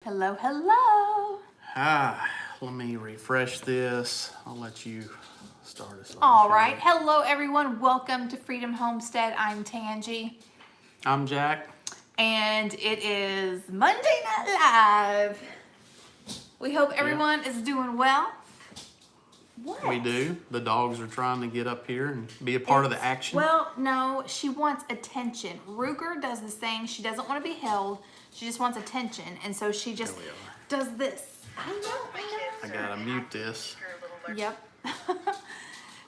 Hello, hello. Hi, let me refresh this. I'll let you start us off. All right. Hello, everyone. Welcome to Freedom Homestead. I'm Tangi. I'm Jack. And it is Monday Night Live. We hope everyone is doing well. What? We do. The dogs are trying to get up here and be a part of the action. Well, no, she wants attention. Ruger does this thing. She doesn't want to be held. She just wants attention. And so she just does this. I know. I gotta mute this. Yep.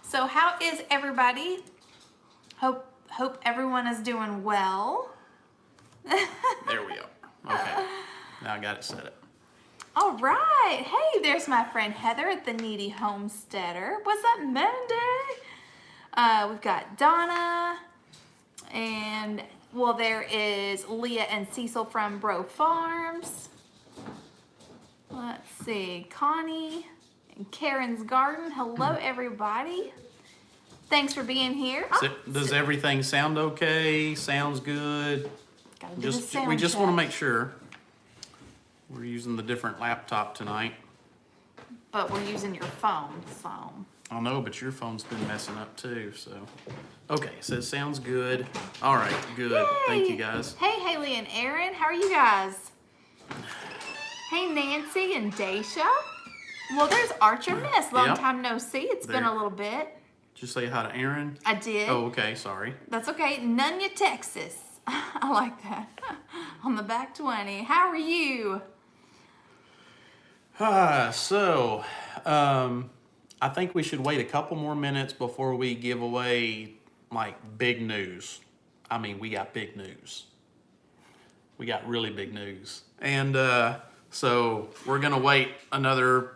So how is everybody? Hope everyone is doing well. There we go. Okay. Now I got it set up. All right. Hey, there's my friend Heather at the Needy Homesteader. What's up, Monday? We've got Donna. And, well, there is Leah and Cecil from Bro Farms. Let's see. Connie and Karen's Garden. Hello, everybody. Thanks for being here. Does everything sound okay? Sounds good? Gotta do the sound We just check. want to make sure. We're using the different laptop tonight. But we're using your phone, so. I know, but your phone's been messing up too, so. Okay, so it sounds good. All right, good. Yay. Thank you, guys. Hey, Haley and Aaron, how are you guys? Hey, Nancy and Daisha. Well, there's Archer Miss. Long time no see. It's been a little bit. Did you say hi to Aaron? I did. Oh, okay, sorry. That's okay. Nunya, Texas. I like that. On the back 20. How are you? I think we should wait a couple more minutes before we give away, like, big news. I mean, we got big news. We got really big news. And so we're going to wait another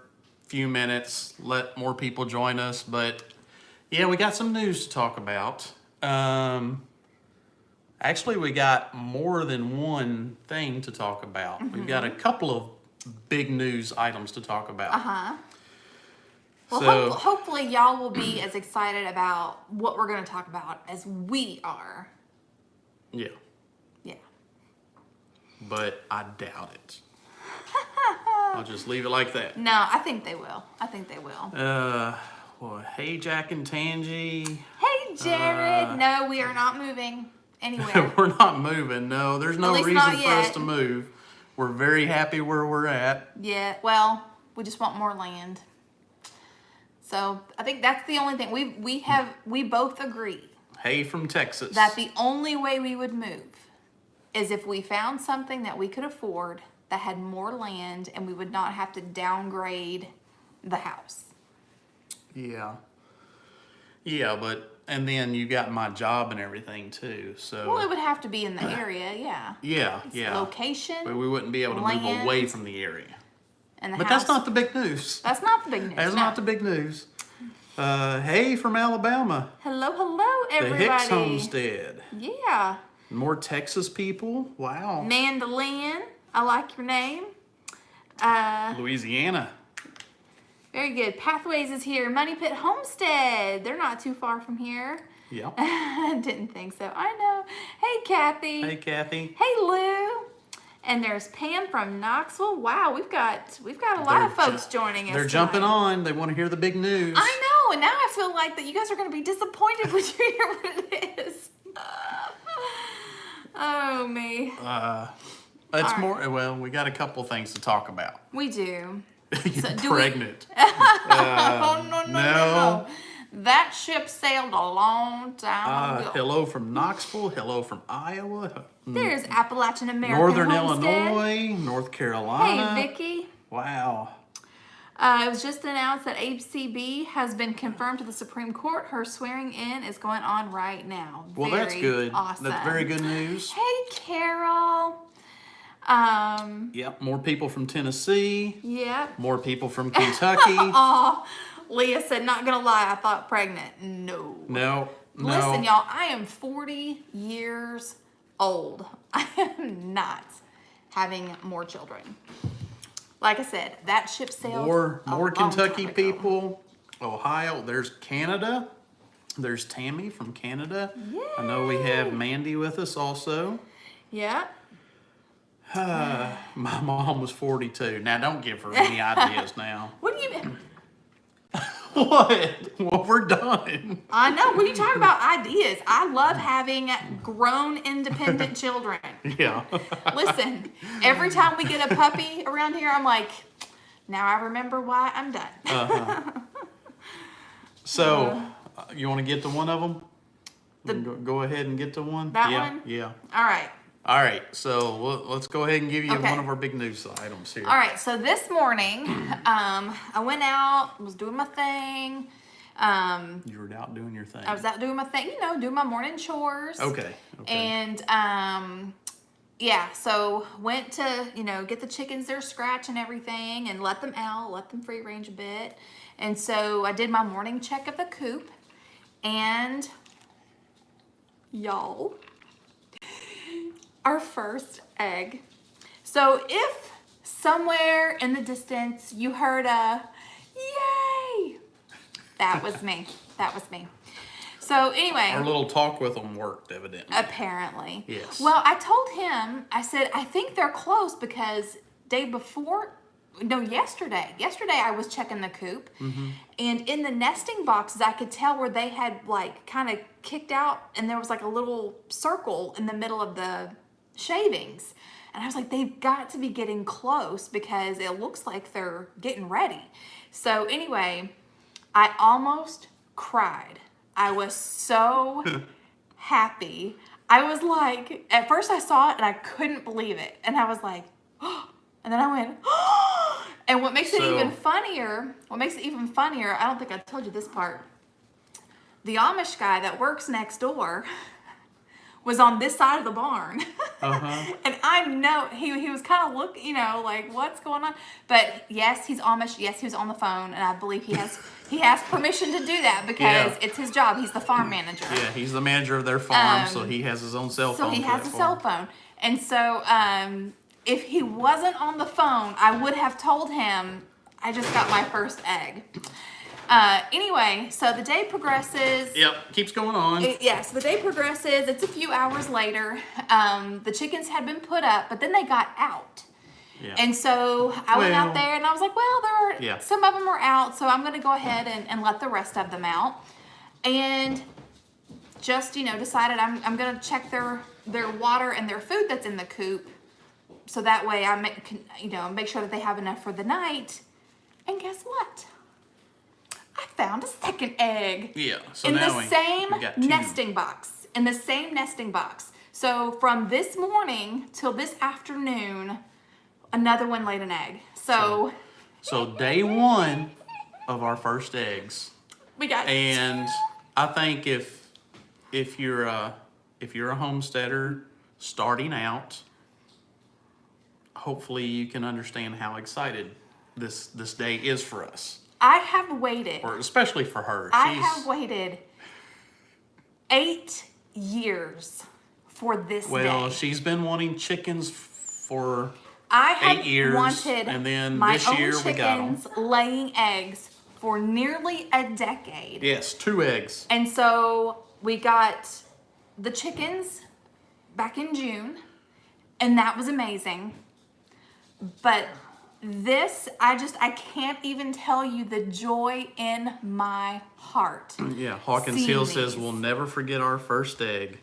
few minutes, let more people join us. But, yeah, we got some news to talk about. Actually, we got more than one thing to talk about. Mm-hmm. We've got a couple of big news items to talk about. Uh-huh. Well, hopefully y'all will be as excited about what we're going to talk about as we are. Yeah. Yeah. But I doubt it. I'll just leave it like that. No, I think they will. Well, hey, Jack and Tangi. Hey, Jared. No, we are not moving anywhere. We're not moving. No, there's no reason for us to move. We're very happy where we're at. Yeah, well, we just want more land. So I think that's the only thing we both agree. Hey from Texas. That the only way we would move is if we found something that we could afford that had more land and we would not have to downgrade the house. Yeah. Yeah, and then you got my job and everything too, so. Well, it would have to be in the area, yeah. Yeah. Location. But we wouldn't be able to move away from the area. And but that's not the big news. That's not the big news. That's not the big news. Hey from Alabama. Hello, everybody. The Hicks Homestead. Yeah. More Texas people. Wow. Mandolin. I like your name. Louisiana. Very good. Pathways is here. Money Pit Homestead. They're not too far from here. Yeah. Didn't think so. I know. Hey, Kathy. Hey, Kathy. Hey, Lou. And there's Pam from Knoxville. Wow, we've got a lot of folks joining us. They're jumping on. They want to hear the big news. I know, and now I feel like that you guys are going to be disappointed when you hear what it is. Oh, me. It's more. Well, we got a couple things to talk about. We do. You're pregnant. Oh, no. That ship sailed a long time ago. Hello from Knoxville. Hello from Iowa. There's Appalachian American Northern Homestead. Illinois, North Carolina. Hey, Vicky. Wow. It was just announced that ACB has been confirmed to the Supreme Court. Her swearing in is going on right now. Well, that's good. Awesome. That's very good news. Hey, Carol. Yep, more people from Tennessee. Yep. More people from Kentucky. Oh, Leah said, not gonna lie, I thought pregnant. No. Listen, y'all, I am 40 years old. I am not having more children. Like I said, that ship sailed. More Kentucky people. Ohio. There's Canada. There's Tammy from Canada. Yay. I know we have Mandy with us also. Yeah. My mom was 42. Now, don't give her any ideas now. What do you mean? What? Well, we're done. I know. What are you talking about? Ideas. I love having grown, independent children. Yeah. Listen, every time we get a puppy around here, I'm like, now I remember why I'm done. So, you want to get to one of them? Go ahead and get to one? That yeah, one? Yeah. All right. All right. So, let's go ahead and give you Okay. one of our big news items here. All right. So this morning, I went out, was doing my thing. You were out doing your thing. I was out doing my thing, doing my morning chores. Okay. And yeah, so went to, get the chickens their scratch and everything and let them out, let them free range a bit. And so I did my morning check of the coop, and y'all, our first egg. So if somewhere in the distance you heard a yay, that was me. That was me. So anyway. Our little talk with them worked, evidently. Apparently. Yes. Well, I told him, I said, I think they're close because yesterday I was checking the coop, and in the nesting boxes I could tell where they had like kind of kicked out, and there was like a little circle in the middle of the shavings. And I was like, they've got to be getting close because it looks like they're getting ready. So anyway, I almost cried. I was so happy. I was like, at first I saw it and I couldn't believe it. And I was like, oh, and then I went, oh. And what makes it even funnier, I don't think I told you this part. The Amish guy that works next door was on this side of the barn. And I know he was kind of looking, like, what's going on? But yes, he's Amish. Yes, he was on the phone, and I believe he has permission to do that because it's his job. He's the farm manager. Yeah, he's the manager of their farm, so he has his own cell phone. So he has a cell phone. And so if he wasn't on the phone, I would have told him I just got my first egg. Anyway, so the day progresses. Yep, keeps going on. So the day progresses. It's a few hours later. The chickens had been put up, but then they got out. Yeah. And so I went out there and I was like, well, some of them are out, so I'm going to go ahead and let the rest of them out. And just, decided I'm going to check their water and their food that's in the coop. So that way I make sure that they have enough for the night. And guess what? I found a second egg. Yeah. So in now the same we got two. nesting box. In the same nesting box. So from this morning till this afternoon, another one laid an egg. So day one of our first eggs. We got. And I think if you're a homesteader starting out, hopefully you can understand how excited this day is for us. I have waited. Or especially for her. I have waited 8 years for this day. Well, she's been wanting chickens for I have 8 years, wanted and then my this own year we got them. chickens laying eggs for nearly a decade. Yes, 2 eggs. And so we got the chickens back in June, and that was amazing. But this, I can't even tell you the joy in my heart. Yeah, Hawkins Hill says we'll never forget our first egg.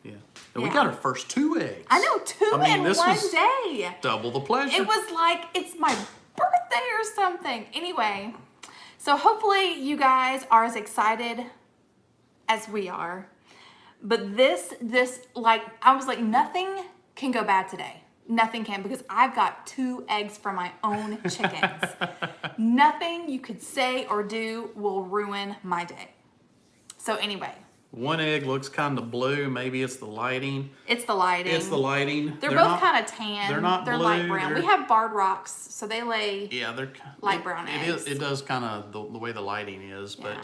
Yeah. And we got our first 2 eggs. I know, 2 in one day. Double the pleasure. It was like it's my birthday or something. Anyway, so hopefully you guys are as excited as we are. But this I was like, nothing can go bad today. Nothing can, because I've got 2 eggs from my own chickens. Nothing you could say or do will ruin my day. So anyway. 1 egg looks kind of blue. Maybe it's the lighting. It's the lighting. They're both kind of tan. They're not blue. Light brown. We have barred rocks, so they lay they're light brown eggs. It does kind of the way the lighting is, but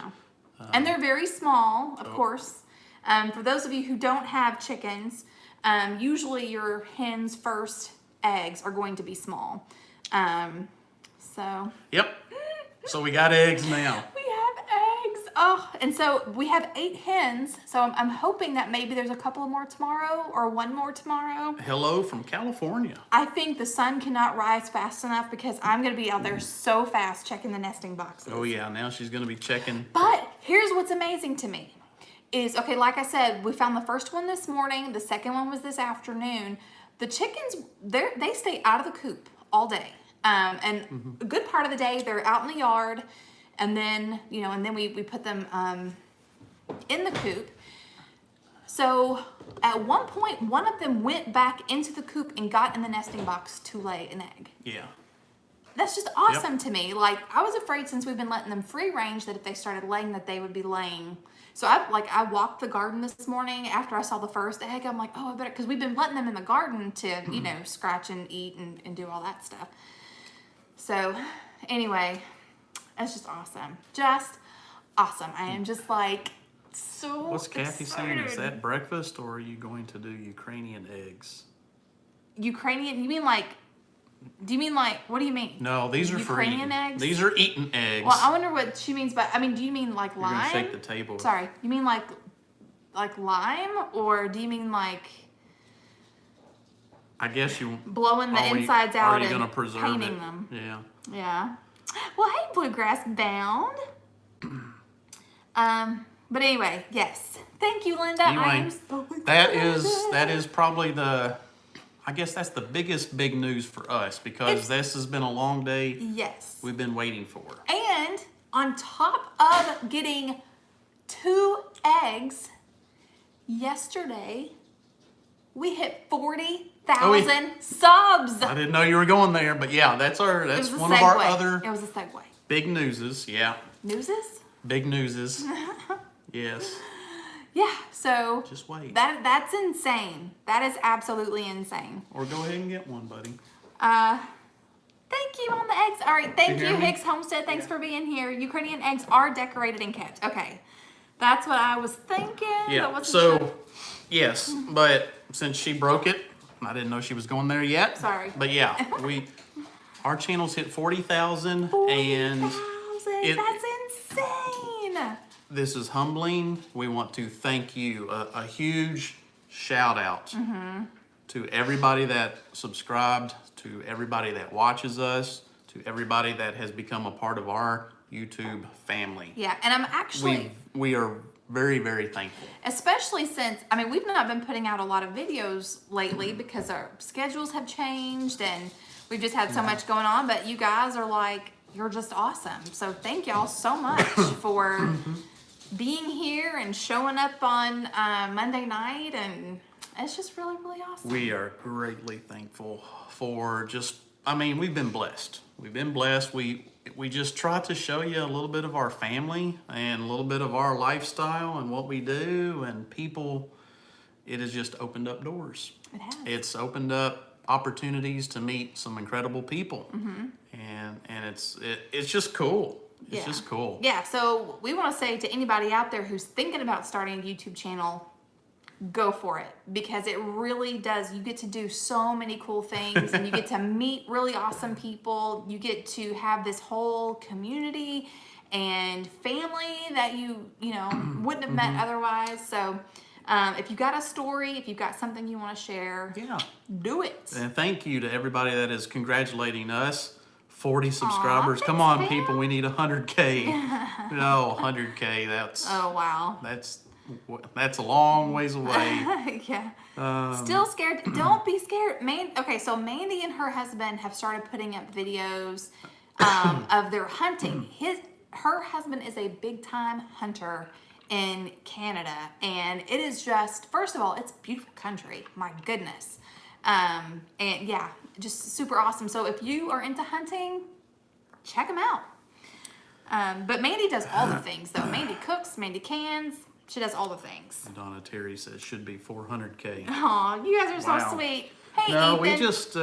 and they're very small, of course. For those of you who don't have chickens, usually your hen's first eggs are going to be small. So. Yep. So we got eggs now. We have eggs. Oh, and so we have 8 hens. So I'm hoping that maybe there's a couple more tomorrow or one more tomorrow. Hello from California. I think the sun cannot rise fast enough because I'm going to be out there so fast checking the nesting boxes. Oh yeah, now she's going to be checking. But here's what's amazing to me is, okay, like I said, we found the first one this morning. The second one was this afternoon. The chickens, they stay out of the coop all day. And a good part of the day, they're out in the yard. And then, and then we put them in the coop. So at one point, one of them went back into the coop and got in the nesting box to lay an egg. Yeah. That's just awesome to me. Like, I was afraid since we've been letting them free range that if they started laying that they would be laying. So I walked the garden this morning after I saw the first egg. I'm like, oh, I better, because we've been letting them in the garden to, scratch and eat and do all that stuff. So anyway, it's just awesome. Just awesome. I am just like so What's Kathy saying? excited. Is that breakfast or are you going to do Ukrainian eggs? Ukrainian? You mean like, do you mean like, what do you mean? No, these are for Ukrainian eating. eggs? These are eating eggs. Well, I wonder what she means by, do you mean like You're going lime? to shake the table. Sorry, you mean like lime? Or do you mean like I guess you... blowing the are you- insides out are you and gonna preserve painting it? them? Yeah. Yeah. Well, hey, Bluegrass Bound. But anyway, yes. Thank you, Linda. I Anyway, am so that excited. is probably I guess that's the biggest big news for us because this has been a long day Yes. we've been waiting for. And on top of getting 2 eggs, yesterday we hit 40,000 subs. I didn't know you were going there, but yeah, that's It was a one of our segue. other It was a segue. big newses. Yeah, Newses? big newses. Yes, Yeah. So just wait. that's insane. That is absolutely insane. Or go ahead and get one, buddy. Thank you on the eggs. All right, thank You you, hear me? Hicks Homestead. Thanks for being here. Ukrainian eggs are decorated and kept. Okay, that's what I was thinking. I Yeah. wasn't So, sure. yes, but since she broke it, I didn't know she was going there yet. Sorry. But yeah, our channel's hit 40,000, and 40,000. That's insane. this is humbling. We want to thank you. A huge shout out Mm-hmm. to everybody that subscribed, to everybody that watches us, to everybody that has become a part of our YouTube family. Yeah, and I'm actually, We are very, very thankful. especially since, we've not been putting out a lot of videos lately because our schedules have changed and we've just had so much going on, but you guys are like, you're just awesome. So thank y'all so much for being here and showing up on Monday night, and it's just really, really awesome. We are greatly thankful for we've been blessed. We've been blessed. We just try to show you a little bit of our family and a little bit of our lifestyle and what we do, and people, it has just opened up doors. It has. It's opened up opportunities to meet some incredible people. And it's just cool. It's just cool. Yeah, so we want to say to anybody out there who's thinking about starting a YouTube channel, go for it, because it really does. You get to do so many cool things and you get to meet really awesome people. You get to have this whole community and family that you wouldn't have met otherwise. So if you got a story, if you've got something you want to share, Yeah. do it. And thank you to everybody that is congratulating us. 40 subscribers. Come thanks, on, people. We need 100K. No, 100K. Oh, wow. That's a long ways away. Yeah. Still scared. Don't be scared. Okay, so Mandy and her husband have started putting up videos of their hunting. Her husband is a big time hunter in Canada, and it is just, first of all, it's a beautiful country. My goodness. And yeah, just super awesome. So if you are into hunting, check them out. But Mandy does all the things though. Mandy cooks, Mandy cans. She does all the things. Donna Terry says should be 400K. Aw, you guys are so Wow. sweet. Hey, No, Ethan. we just,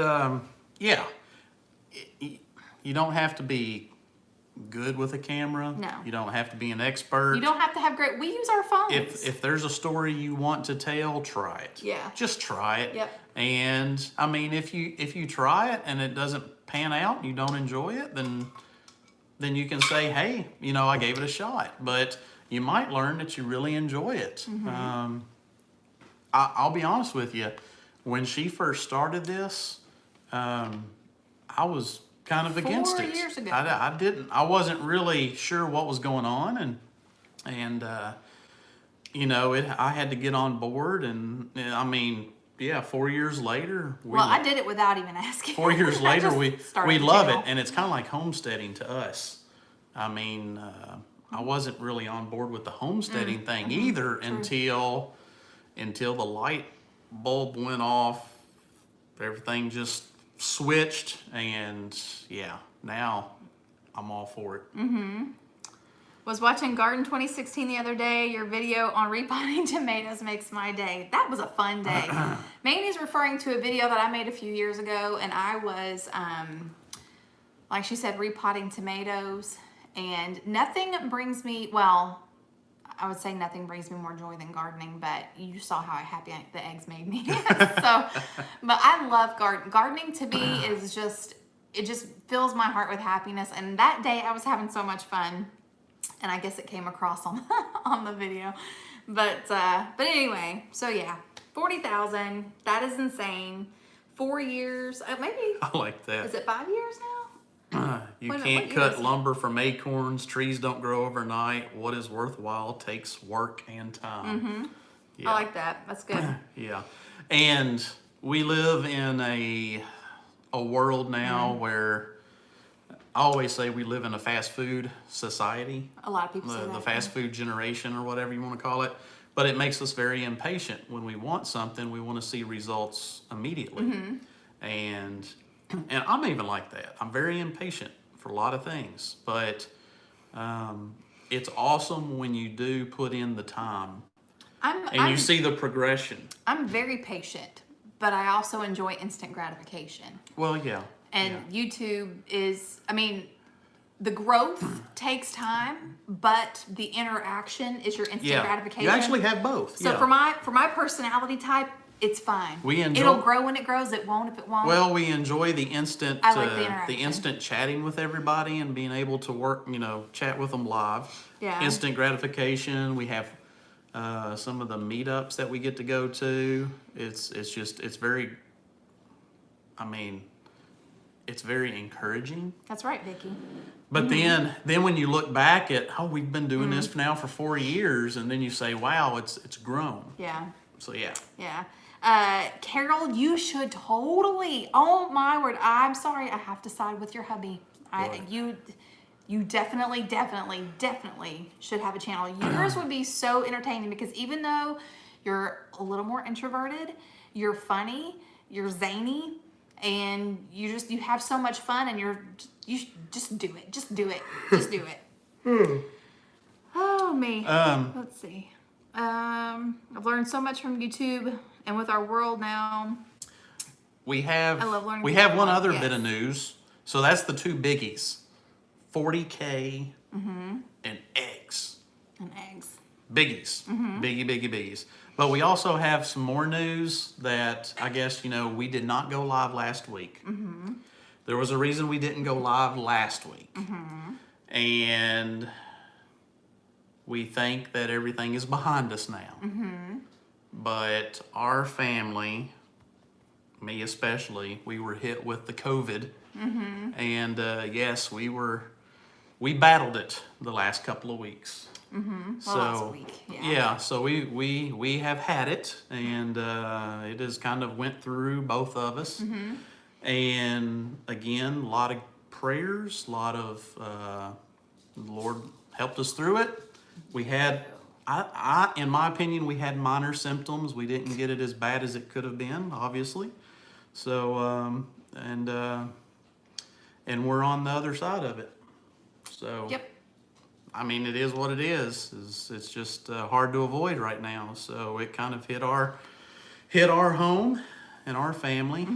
you don't have to be good with a camera. No. You don't have to be an expert. You don't have to have great. We use our phones. If there's a story you want to tell, try it. Yeah. Just try it. Yep. And if you try it and it doesn't pan out, you don't enjoy it, then you can say, hey, I gave it a shot. But you might learn that you really enjoy it. I'll be honest with you. When she first started this, I was kind of against it. 4 years ago. I wasn't really sure what was going on, and I had to get on board, and I mean, yeah, 4 years later. I did it without even asking. 4 years later, we love it, channel. and it's kind of like homesteading to us. I mean, I wasn't really on board with the homesteading thing either until the light bulb went off. Everything just switched, and yeah, now I'm all for it. Was watching Garden 2016 the other day. Your video on repotting tomatoes makes my day. That was a fun day. Mandy's referring to a video that I made a few years ago, and I was, like she said, repotting tomatoes. And nothing brings me, well, I would say nothing brings me more joy than gardening, but you saw how happy the eggs made me. But I love gardening. To me is just, it just fills my heart with happiness. And that day I was having so much fun. And I guess it came across on on the video, but anyway, so yeah, 40,000. That is insane. 4 years, maybe. I like that. Is it 5 years now? You What can't year cut is it? lumber from acorns. Trees don't grow overnight. What is worthwhile takes work and time. Yeah. I like that. That's good. Yeah, and we live in a world now where I always say we live in a fast food society. A lot of people say that. The fast food generation, or whatever you want to call it. But it makes us very impatient. When we want something, we want to see results immediately. And I'm even like that. I'm very impatient for a lot of things. But it's awesome when you do put in the time and you see the progression. I'm very patient, but I also enjoy instant gratification. Well, yeah. And YouTube is, I mean, the growth takes time, but the interaction is your instant gratification. You actually have both. So for my personality type, it's fine. It'll grow when it grows. It won't if it won't. Well, we enjoy the instant, I like the interaction. the instant chatting with everybody and being able to work, chat with them live. Yeah. Instant gratification. We have some of the meetups that we get to go to. It's very, it's very encouraging. That's right, Vicki. But then when you look back at, we've been doing this now for 4 years, and then you say, wow, it's grown. Yeah. So yeah. Yeah. Carol, you should totally. Oh my word! I'm sorry. I have to side with your hubby. You definitely should have a channel. Yours would be so entertaining because even though you're a little more introverted, you're funny, you're zany, and you have so much fun, and you just do it. Just do it. Just do it. Oh me. Let's see. I've learned so much from YouTube, and with our world now. We have I love learning one other yes. bit of news. So that's the two biggies. 40K and eggs. And eggs. Biggies. Biggies. But we also have some more news that I guess, we did not go live last week. There was a reason we didn't go live last week. And we think that everything is behind us now. But our family, me especially, we were hit with the COVID. And yes, we battled it the last couple of weeks. Last week, so we have had it, and it has kind of went through both of us. And again, a lot of prayers, a lot of the Lord helped us through it. We had, in my opinion, we had minor symptoms. We didn't get it as bad as it could have been, obviously. So and we're on the other side of it. So Yep. It is what it is. It's just hard to avoid right now. So it kind of hit our home and our family.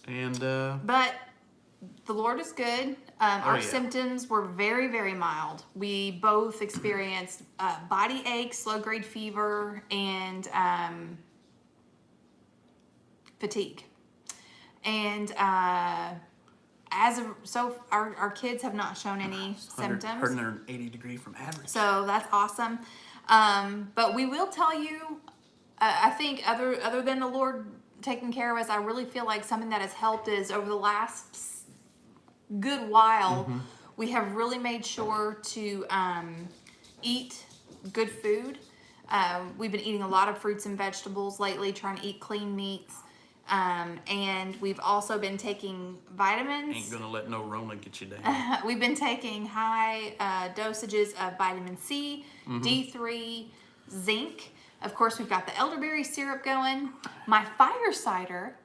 And But the Lord is good. Our yeah. symptoms were very, very mild. We both experienced body aches, low-grade fever, and fatigue. And our kids have not shown any symptoms. 180 degree from average. So that's awesome. But we will tell you, I think other than the Lord taking care of us, I really feel like something that has helped is over the last good while, we have really made sure to eat good food. We've been eating a lot of fruits and vegetables lately, trying to eat clean meats. And we've also been taking vitamins. Ain't gonna let no Rona get you down. We've been taking high dosages of vitamin C, D3, zinc. Of course, we've got the elderberry syrup going. My fire cider.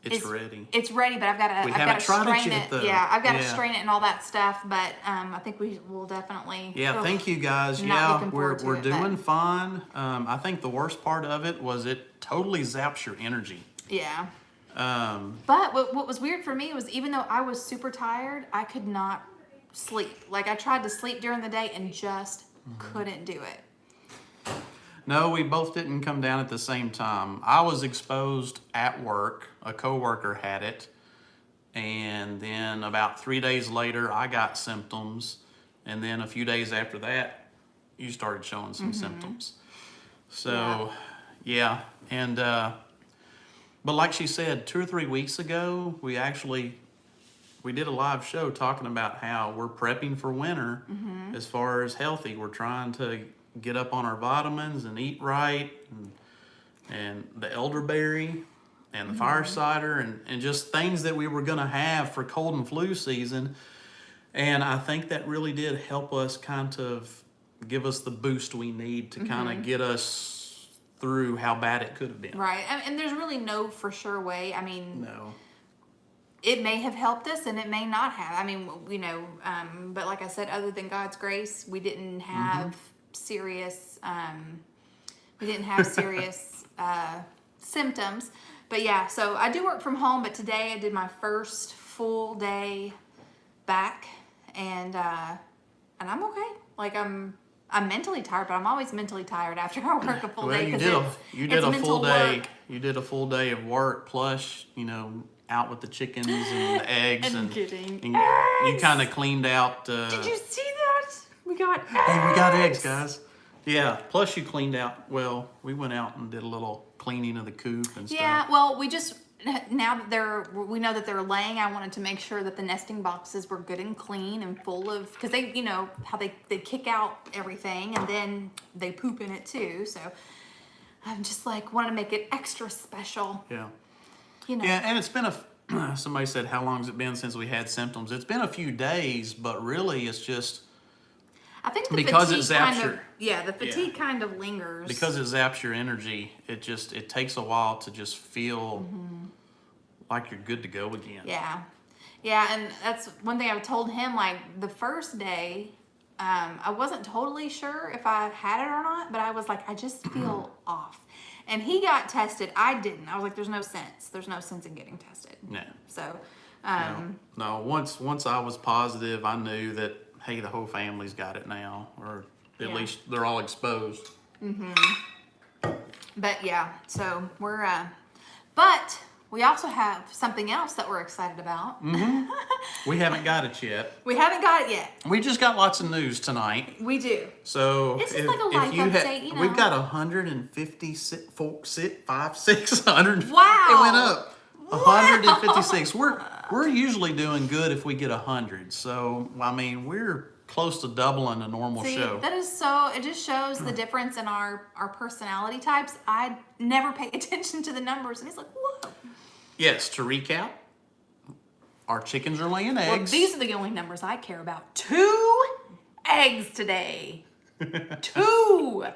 It's ready. It's ready, but I've got to strain it. Though. Yeah, I've got to strain it and all that stuff. But I think we will definitely. Yeah, thank you guys. Yeah, we're doing fine. I think the worst part of it was it totally zaps your energy. Yeah. But what was weird for me was even though I was super tired, I could not sleep. Like I tried to sleep during the day and just couldn't do it. No, we both didn't come down at the same time. I was exposed at work. A coworker had it. And then about 3 days later, I got symptoms. And then a few days after that, you started showing some symptoms. So, yeah. And, but like she said, 2 or 3 weeks ago, we did a live show talking about how we're prepping for winter as far as healthy. We're trying to get up on our vitamins and eat right, and the elderberry and the fire cider and just things that we were going to have for cold and flu season. And I think that really did help us kind of give us the boost we need to kind of get us through how bad it could have been. Right. And there's really no for sure way. I mean, No. It may have helped us and it may not have. I mean, but like I said, other than God's grace, we didn't have serious symptoms. But yeah, so I do work from home, but today I did my first full day back, and I'm okay. Like I'm mentally tired, but I'm always mentally tired after I work a full day. You did a full day. You did a full day of work, plus out with the chickens and the eggs, and you kind of cleaned out. Did you see that? We got eggs. Hey, we got eggs, guys. Yeah. Plus, you cleaned out. Well, we went out and did a little cleaning of the coop and stuff. Yeah. Well, now that we know that they're laying, I wanted to make sure that the nesting boxes were good and clean and full of, because they, how they kick out everything and then they poop in it too. So I'm just like wanted to make it extra special. Yeah. Yeah, and it's been somebody said, how long has it been since we had symptoms? It's been a few days, but really it's just. I think the fatigue kind of lingers. Because it zaps your energy, it takes a while to just feel like you're good to go again. Yeah. Yeah, and that's one thing I've told him, like the first day, I wasn't totally sure if I had it or not, but I was like, I just feel off. And he got tested. I didn't. I was like, there's no sense. There's no sense in getting tested. No. So, no. Once I was positive, I knew that, hey, the whole family's got it now, or at least they're all exposed. But yeah, so we're, but we also have something else that we're excited about. We haven't got it yet. We haven't got it yet. We just got lots of news tonight. We do. So it's just like a life update, We've got 100. Wow. It went up. 156. We're usually doing good if we get 100. So I mean, we're close to doubling a normal show. That is so. It just shows the difference in our personality types. I never pay attention to the numbers, and he's like, whoa. Yes. To recap, our chickens are laying eggs. Well, these are the only numbers I care about. 2 eggs today. 2. So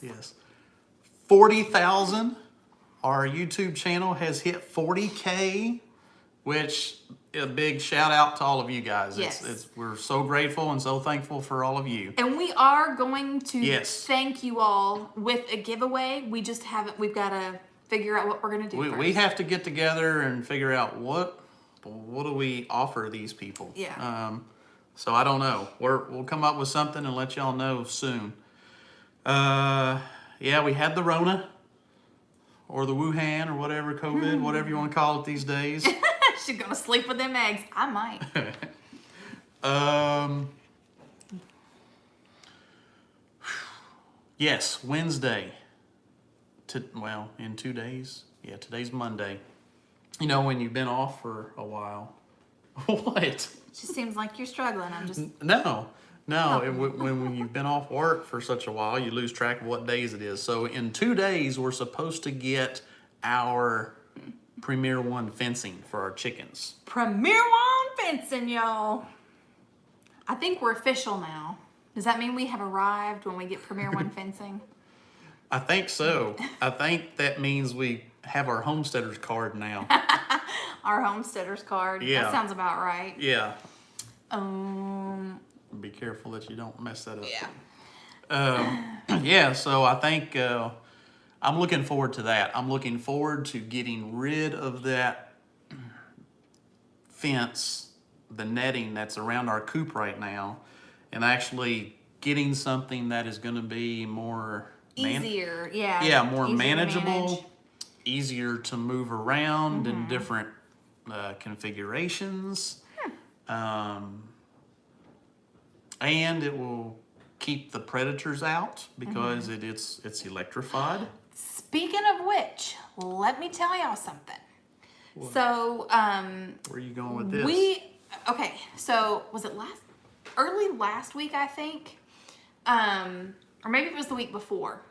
yes. 40,000. Our YouTube channel has hit 40K, which a big shout out to all of you guys. Yes. We're so grateful and so thankful for all of you. And we are going to thank you all with a giveaway. We've got to figure out what we're going to do first. We have to get together and figure out what do we offer these people. Yeah. So I don't know. We'll come up with something and let y'all know soon. Yeah, we had the Rona. Or the Wuhan, or whatever, COVID, whatever you want to call it these days. She's gonna sleep with them eggs. I might. Yes, Wednesday. In 2 days. Yeah, today's Monday. You know, when you've been off for a while. What? It just seems like you're struggling. I'm just. No. When you've been off work for such a while, you lose track of what days it is. So in 2 days, we're supposed to get our Premier One fencing for our chickens. Premier One fencing, y'all. I think we're official now. Does that mean we have arrived when we get Premier One fencing? I think so. I think that means we have our homesteader's card now. Our homesteader's card. Yeah. That sounds about right. Yeah. Be careful that you don't mess that up. Yeah. Yeah, so I think I'm looking forward to that. I'm looking forward to getting rid of that fence, the netting that's around our coop right now, and actually getting something that is going to be more Easier, yeah. Yeah, more Easier to manage. manageable, easier to move around in different configurations. And it will keep the predators out because it's electrified. Speaking of which, let me tell y'all something. What? So, Where are you going with this? Okay, so was it early last week, I think? Or maybe it was the week before.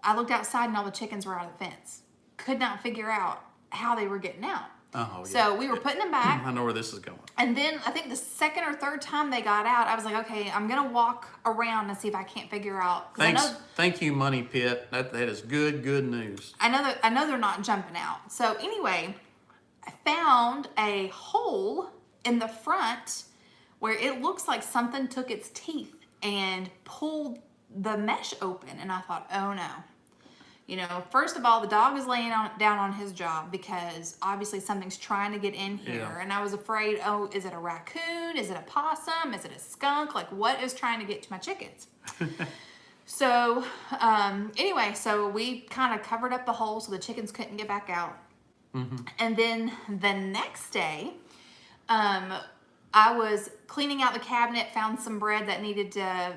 I looked outside and all the chickens were out of the fence. Could not figure out how they were getting out. Oh, yeah. So we were putting them back. I know where this is going. And then I think the second or third time they got out, I was like, okay, I'm gonna walk around and see if I can't figure out. Thank you, Money Pit. That is good news. I know they're not jumping out. So anyway, I found a hole in the front where it looks like something took its teeth and pulled the mesh open. And I thought, oh no. You know, first of all, the dog is laying down on his job because obviously something's trying to get in here. Yeah. And I was afraid, oh, is it a raccoon? Is it a possum? Is it a skunk? Like, what is trying to get to my chickens? So, anyway, so we kind of covered up the hole so the chickens couldn't get back out. And then the next day, I was cleaning out the cabinet, found some bread that needed to...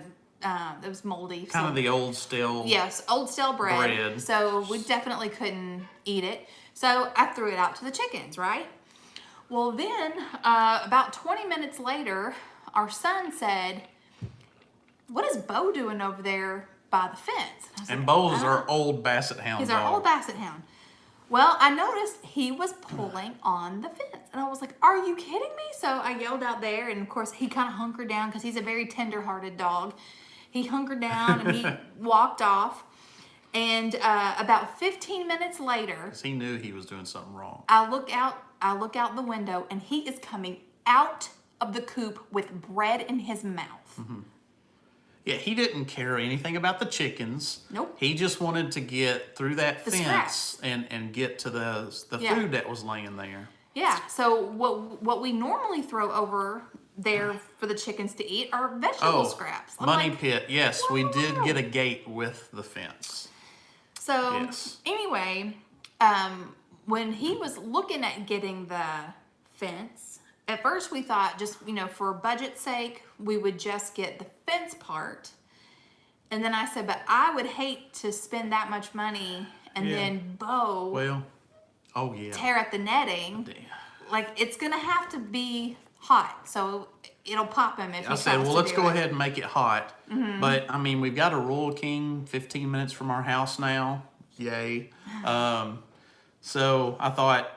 it was moldy. Kind of the old stale. Yes, old stale bread. So we definitely couldn't eat it. So I threw it out to the chickens, right? Well, then about 20 minutes later, our son said, "What is Bo doing over there by the fence?" And Bo is our old Basset Hound He's dog. our old Basset Hound. Well, I noticed he was pulling on the fence. And I was like, are you kidding me? So I yelled out there. And, of course, he kind of hunkered down because he's a very tender-hearted dog. He hunkered down and he walked off. And about 15 minutes later... 'Cause he knew he was doing something wrong. I look out the window, and he is coming out of the coop with bread in his mouth. Yeah, he didn't care anything about the chickens. Nope. He just wanted to get through that The fence scraps. and get to the Yeah. food that was laying there. Yeah, so what we normally throw over there for the chickens to eat are vegetable scraps. I'm Money like, Pit. Yes, we did wow. get a gate with the fence. So Yes. anyway, when he was looking at getting the fence, at first we thought just, for budget's sake, we would just get the fence part. And then I said, but I would hate to spend that much money and then Bo Well, oh yeah. tear at the netting. Like, it's going to have to be hot. So it'll pop him if he I said, tries well, to let's do go it. ahead and make it hot. But, I mean, we've got a Royal King 15 minutes from our house now. Yay. So I thought,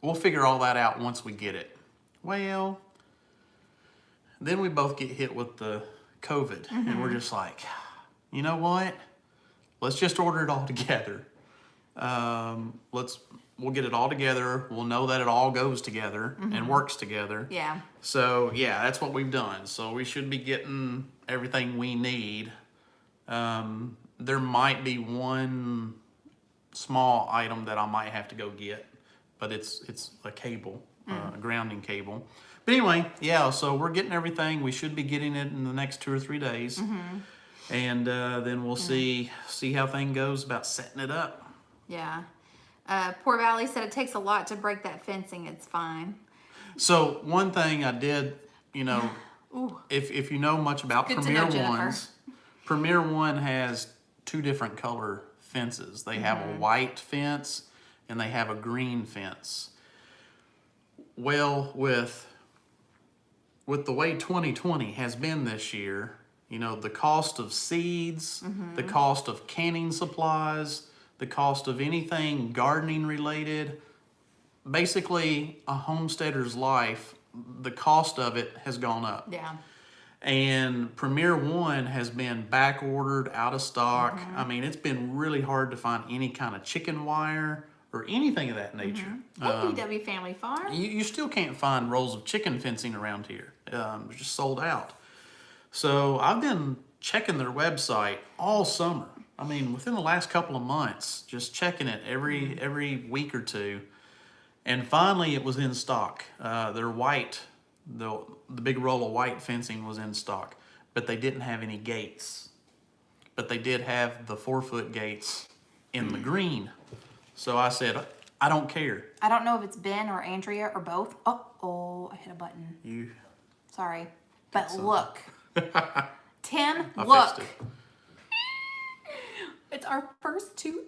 we'll figure all that out once we get it. Well, then we both get hit with the COVID. And we're just like, you know what? Let's just order it all together. We'll get it all together. We'll know that it all goes together and works together. Yeah. So, yeah, that's what we've done. So we should be getting everything we need. There might be one small item that I might have to go get, but it's a cable, a grounding cable. But anyway, yeah, so we're getting everything. We should be getting it in the next 2 or 3 days. And then we'll see how thing goes about setting it up. Yeah. Poor Valley said it takes a lot to break that fencing. It's fine. So one thing I did, you know, Ooh. if you know much about Good to Premier know, Jennifer. Ones, Premier One has 2 different color fences. They have a white fence and they have a green fence. Well, with the way 2020 has been this year, you know, the cost of seeds, the cost of canning supplies, the cost of anything gardening related, basically a homesteader's life, the cost of it has gone up. Yeah. And Premier One has been back ordered, out of stock. I mean, it's been really hard to find any kind of chicken wire or anything of that nature. Hey, BW Family Farm. You still can't find rolls of chicken fencing around here. It's just sold out. So I've been checking their website all summer. I mean, within the last couple of months, just checking it every week or two. And finally it was in stock. Their white, the big roll of white fencing was in stock, but they didn't have any gates. But they did have the 4-foot gates in the green. So I said, I don't care. I don't know if it's Ben or Andrea or both. Oh, I hit a button. You. Sorry. But look. Tim, I look. fixed it. It's our first 2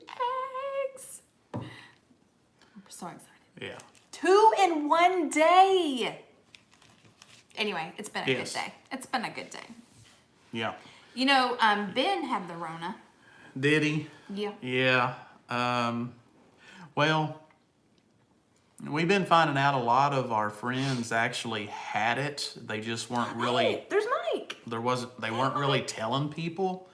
eggs. I'm so excited. Yeah. 2 in 1 day. Anyway, it's been a Yes. good day. It's been a good day. Yeah. You know, Ben had the Rona. Did he? Yeah. Yeah. Well, we've been finding out a lot of our friends actually had it. They just weren't really. Hey, there's Mike. They weren't really telling people.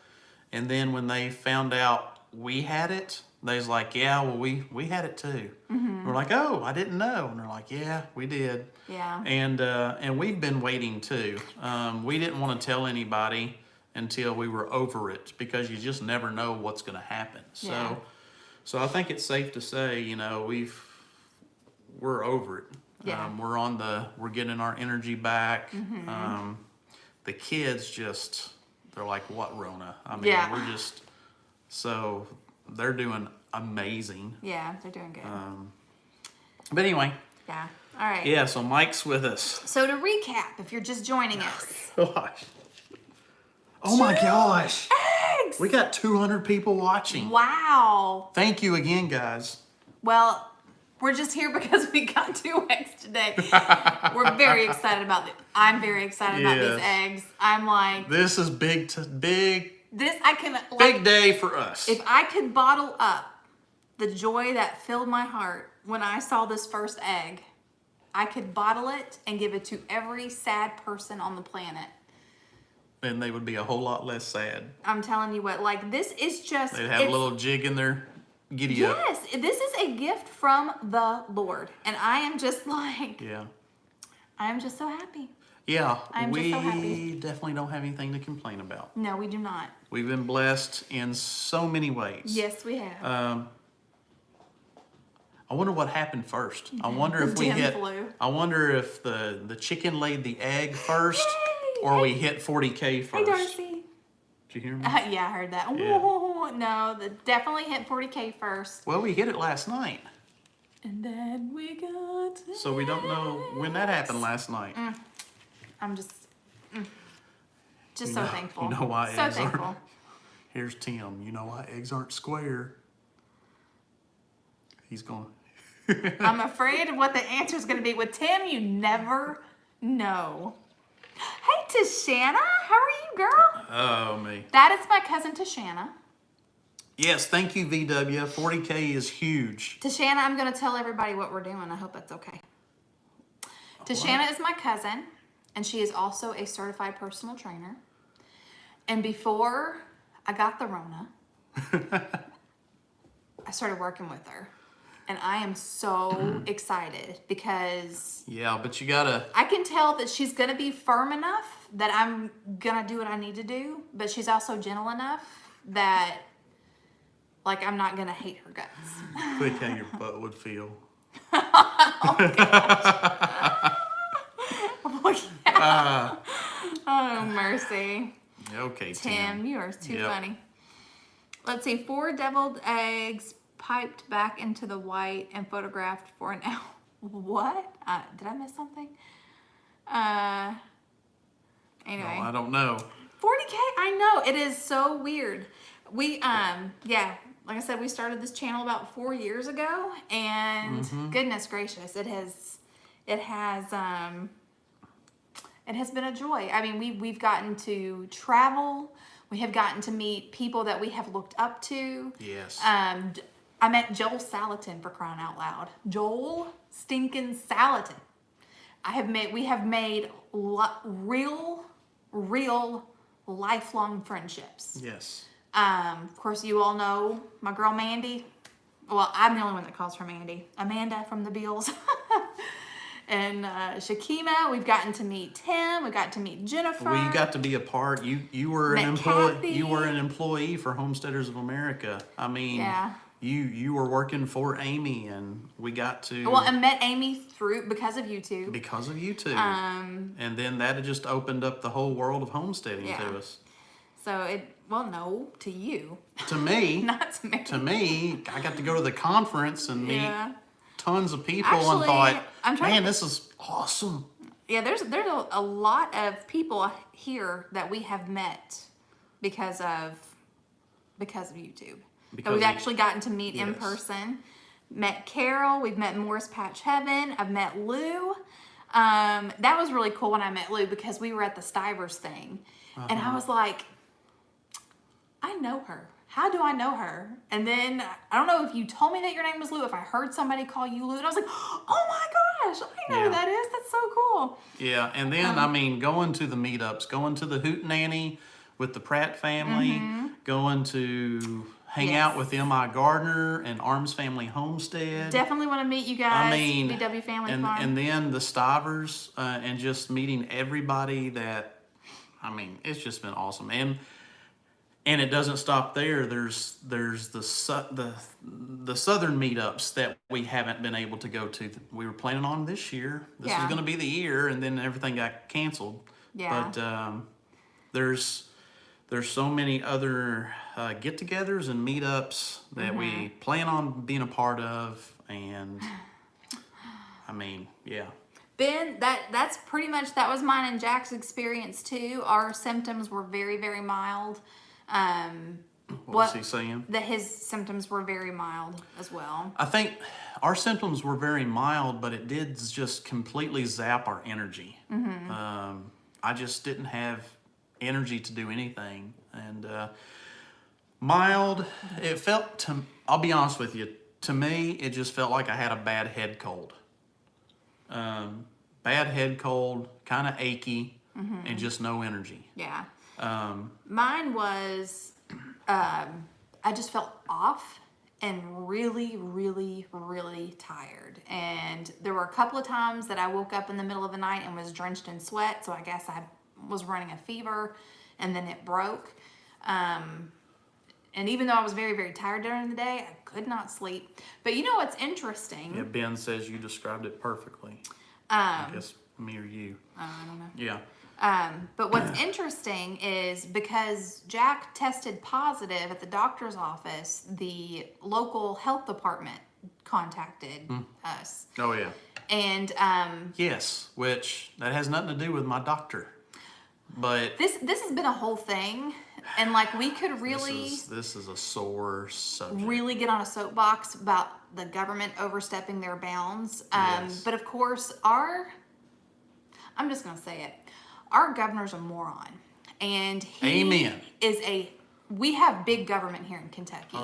And then when they found out we had it, they was like, yeah, well, we had it too. We're like, oh, I didn't know. And they're like, yeah, we did. Yeah. And we've been waiting too. We didn't want to tell anybody until we were over it, because you just never know what's going to happen. Yeah. So I think it's safe to say, you know, we're over it. Yeah. We're getting our energy back. The kids just, they're like, what, Rona? I mean, Yeah. we're just, so they're doing amazing. Yeah, they're doing good. But anyway, Yeah. All right. yeah, so Mike's with us. So to recap, if you're just joining us, Gosh. Oh my gosh. eggs. We got 200 people watching. Wow. Thank you again, guys. Well, we're just here because we got 2 eggs today. We're very excited about it. I'm very excited about these Yes. eggs. I'm like, This is big this I can like, big day for us. if I could bottle up the joy that filled my heart when I saw this first egg, I could bottle it and give it to every sad person on the planet. Then they would be a whole lot less sad. I'm telling you what, like this is just They'd have a little jig in their giddy up. yes, this is a gift from the Lord. And I am just like, Yeah. I am just so happy. Yeah, I'm just we so happy. definitely don't have anything to complain about. No, we do not. We've been blessed in so many ways. Yes, we have. I wonder what happened first. I wonder if we Damn hit. flu. I wonder if the chicken laid the egg first, Yay! or we hit 40K Hey, first. Darcy. Did you hear me? Yeah, I heard that. Yeah. Whoa, no, definitely hit 40K first. Well, we hit it last night, And then we got so we don't know when that happened last night. I'm just You so know- thankful. you know why so eggs thankful. aren't. Here's Tim. You know why eggs aren't square? He's going. I'm afraid of what the answer is going to be. With Tim, you never know. Hey, Tashana, how are you, girl? Oh me. That is my cousin Tashana. Yes, thank you, VW. 40K is huge. Tashana, I'm going to tell everybody what we're doing. I hope that's okay. Tashana is my cousin, and she is also a certified personal trainer. And before I got the Rona, I started working with her. And I am so excited because Yeah, but you gotta. I can tell that she's going to be firm enough that I'm going to do what I need to do. But she's also gentle enough that, like, I'm not going to hate her guts. Think how your butt would feel. Oh, mercy. Okay, Tim, you are too Yep. funny. Let's see, 4 deviled eggs, piped back into the white and photographed for an hour. What? Did I miss something? Anyway. No, I don't know. 40K, I know, it is so weird. We, yeah, like I said, we started this channel about 4 years ago, and goodness gracious, it has been a joy. I mean, we've gotten to travel. We have gotten to meet people that we have looked up to. Yes. I met Joel Salatin, for crying out loud. Joel stinking Salatin. We have made real lifelong friendships. Yes. Of course, you all know my girl Mandy. Well, I'm the only one that calls her Mandy. Amanda from the Beals. And Shakima, we've gotten to meet Tim. We got to meet Jennifer. We got to be a part. You were an employee. You were an employee for Homesteaders of America. I mean, yeah. You were working for Amy, and we got to. Well, I met Amy because of YouTube. Because of YouTube. And then that had just opened up the whole world of homesteading to us. So no, to you. To me. Not to me. To me, I got to go to the conference and meet tons of people. Actually, and thought, man, this is awesome. Yeah, there's a lot of people here that we have met because of YouTube. That we've actually gotten to meet in person. Met Carol, we've met Morris Patch Heaven, I've met Lou. That was really cool when I met Lou because we were at the Stivers thing. And I was like, I know her. How do I know her? And then, I don't know if you told me that your name was Lou, if I heard somebody call you Lou, and I was like, oh my gosh, I know who that is. That's so cool. Yeah, and then, I mean, going to the meetups, going to the Hootenanny with the Pratt family, going to hang out with M.I. Gardner and Arms Family Homestead. Definitely want to meet you guys, I mean, BW Family Farm. And then the Stivers, and just meeting everybody that, I mean, it's just been awesome. And it doesn't stop there. There's the southern meetups that we haven't been able to go to. We were planning on this year. This was going to be the year, and then everything got canceled. Yeah. But there's so many other get-togethers and meetups that we plan on being a part of, and I mean, yeah. Ben, that's pretty much, that was mine and Jack's experience too. Our symptoms were very, very mild. What was he saying? That his symptoms were very mild as well. I think our symptoms were very mild, but it did just completely zap our energy. I just didn't have energy to do anything. And mild, it felt, I'll be honest with you, to me, it just felt like I had a bad head cold. Bad head cold, kind of achy, and just no energy. Yeah. Mine was, I just felt off and really, really, really tired. And there were a couple of times that I woke up in the middle of the night and was drenched in sweat. So I guess I was running a fever, and then it broke. And even though I was very, very tired during the day, I could not sleep. But you know what's interesting? Yeah, Ben says you described it perfectly. I guess me or you. I don't know. Yeah. But what's interesting is because Jack tested positive at the doctor's office, the local health department contacted us. Oh, yeah. And yes, which that has nothing to do with my doctor. But this has been a whole thing, and like we could really this is a sore subject. Really get on a soapbox about the government overstepping their bounds. But of course, I'm just gonna say it. Our governor's a moron, and he we have big government here in Kentucky.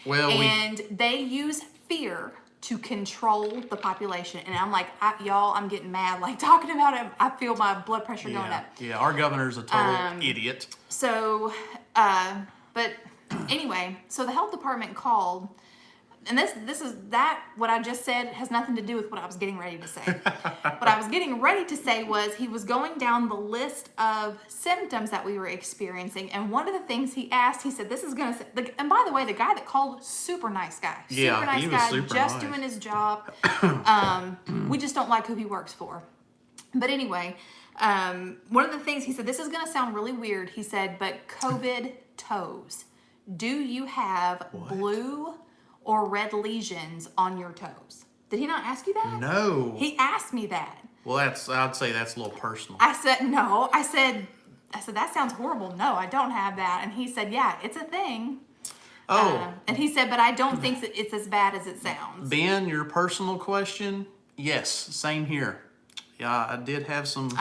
And they use fear to control the population. And I'm like, y'all, I'm getting mad. Like talking about it, I feel my blood pressure going up. Yeah, our governor's a total idiot. So, but anyway, so the health department called. And what I just said has nothing to do with what I was getting ready to say. What I was getting ready to say was he was going down the list of symptoms that we were experiencing. And one of the things he asked, he said, this is going to, and by the way, the guy that called, super nice guy. Super nice guy, just doing his job. We just don't like who he works for. But anyway, one of the things he said, this is going to sound really weird. He said, but COVID toes. Do you have blue or red lesions on your toes? Did he not ask you that? No. He asked me that. Well, I'd say that's a little personal. I said, no. I said, that sounds horrible. No, I don't have that. And he said, yeah, it's a thing. Oh. And he said, but I don't think that it's as bad as it sounds. Ben, your personal question? Yes, same here. Yeah, I did have some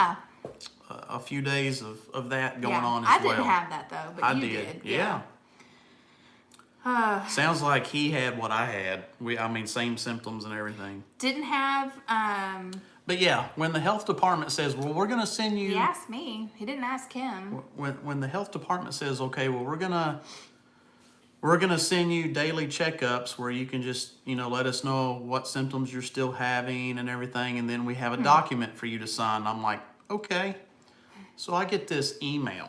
a few days of that going on as well. I didn't have that though, but you did. Yeah. Sounds like he had what I had. Same symptoms and everything. Didn't have. But yeah, when the health department says, "Well, we're going to send you," He asked me. He didn't ask him. When the health department says, "Okay, well, we're gonna send you daily checkups where you can just let us know what symptoms you're still having and everything, and then we have a document for you to sign." I'm like, okay. So I get this email.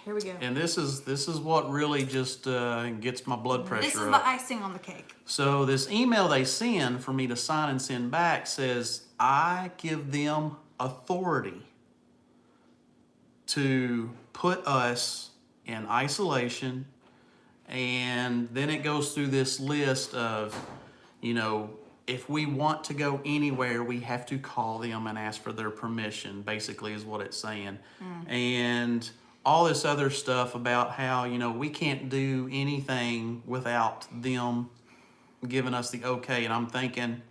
Here we go. And this is what really just gets my blood pressure up. This is the icing on the cake. So this email they send for me to sign and send back says I give them authority to put us in isolation, and then it goes through this list of, if we want to go anywhere, we have to call them and ask for their permission, basically is what it's saying. And all this other stuff about how, we can't do anything without them giving us the okay. And I'm thinking,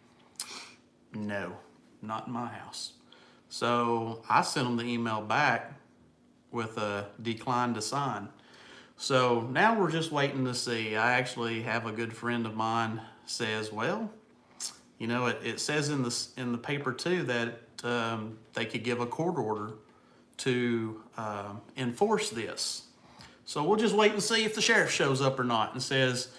no, not in my house. So I sent them the email back with a decline to sign. So now we're just waiting to see. I actually have a good friend of mine says, well, it says in the paper too that they could give a court order to enforce this. So we'll just wait and see if the sheriff shows up or not and says,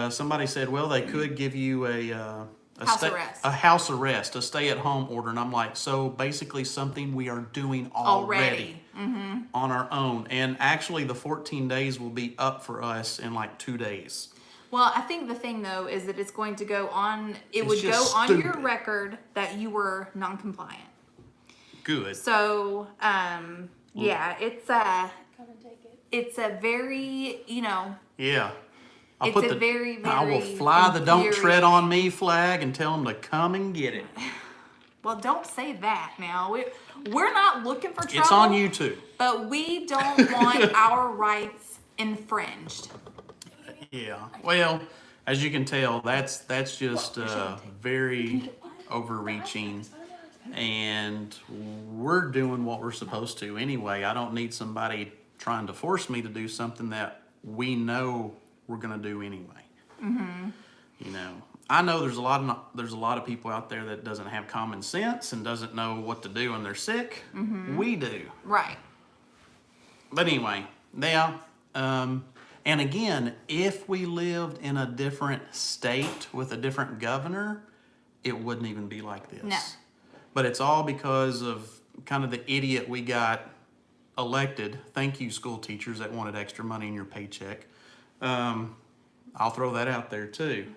somebody said, well, they could give you a house arrest, a stay-at-home order. And I'm like, so basically something we are doing already. On our own. And actually the 14 days will be up for us in like 2 days. Well, I think the thing though is that it's going to go on, it would go on your record that you were non-compliant. Good. So, yeah, it's a very, Yeah. I will fly the "Don't Tread on Me" flag and tell them to come and get it. Well, don't say that now. We're not looking for trouble. It's on YouTube. But we don't want our rights infringed. Yeah. Well, as you can tell, that's just very overreaching. And we're doing what we're supposed to anyway. I don't need somebody trying to force me to do something that we know we're going to do anyway. I know there's a lot of people out there that doesn't have common sense and doesn't know what to do when they're sick. We do. Right. But anyway, yeah. And again, if we lived in a different state with a different governor, it wouldn't even be like this. No. But it's all because of kind of the idiot we got elected. Thank you, school teachers that wanted extra money in your paycheck. I'll throw that out there too.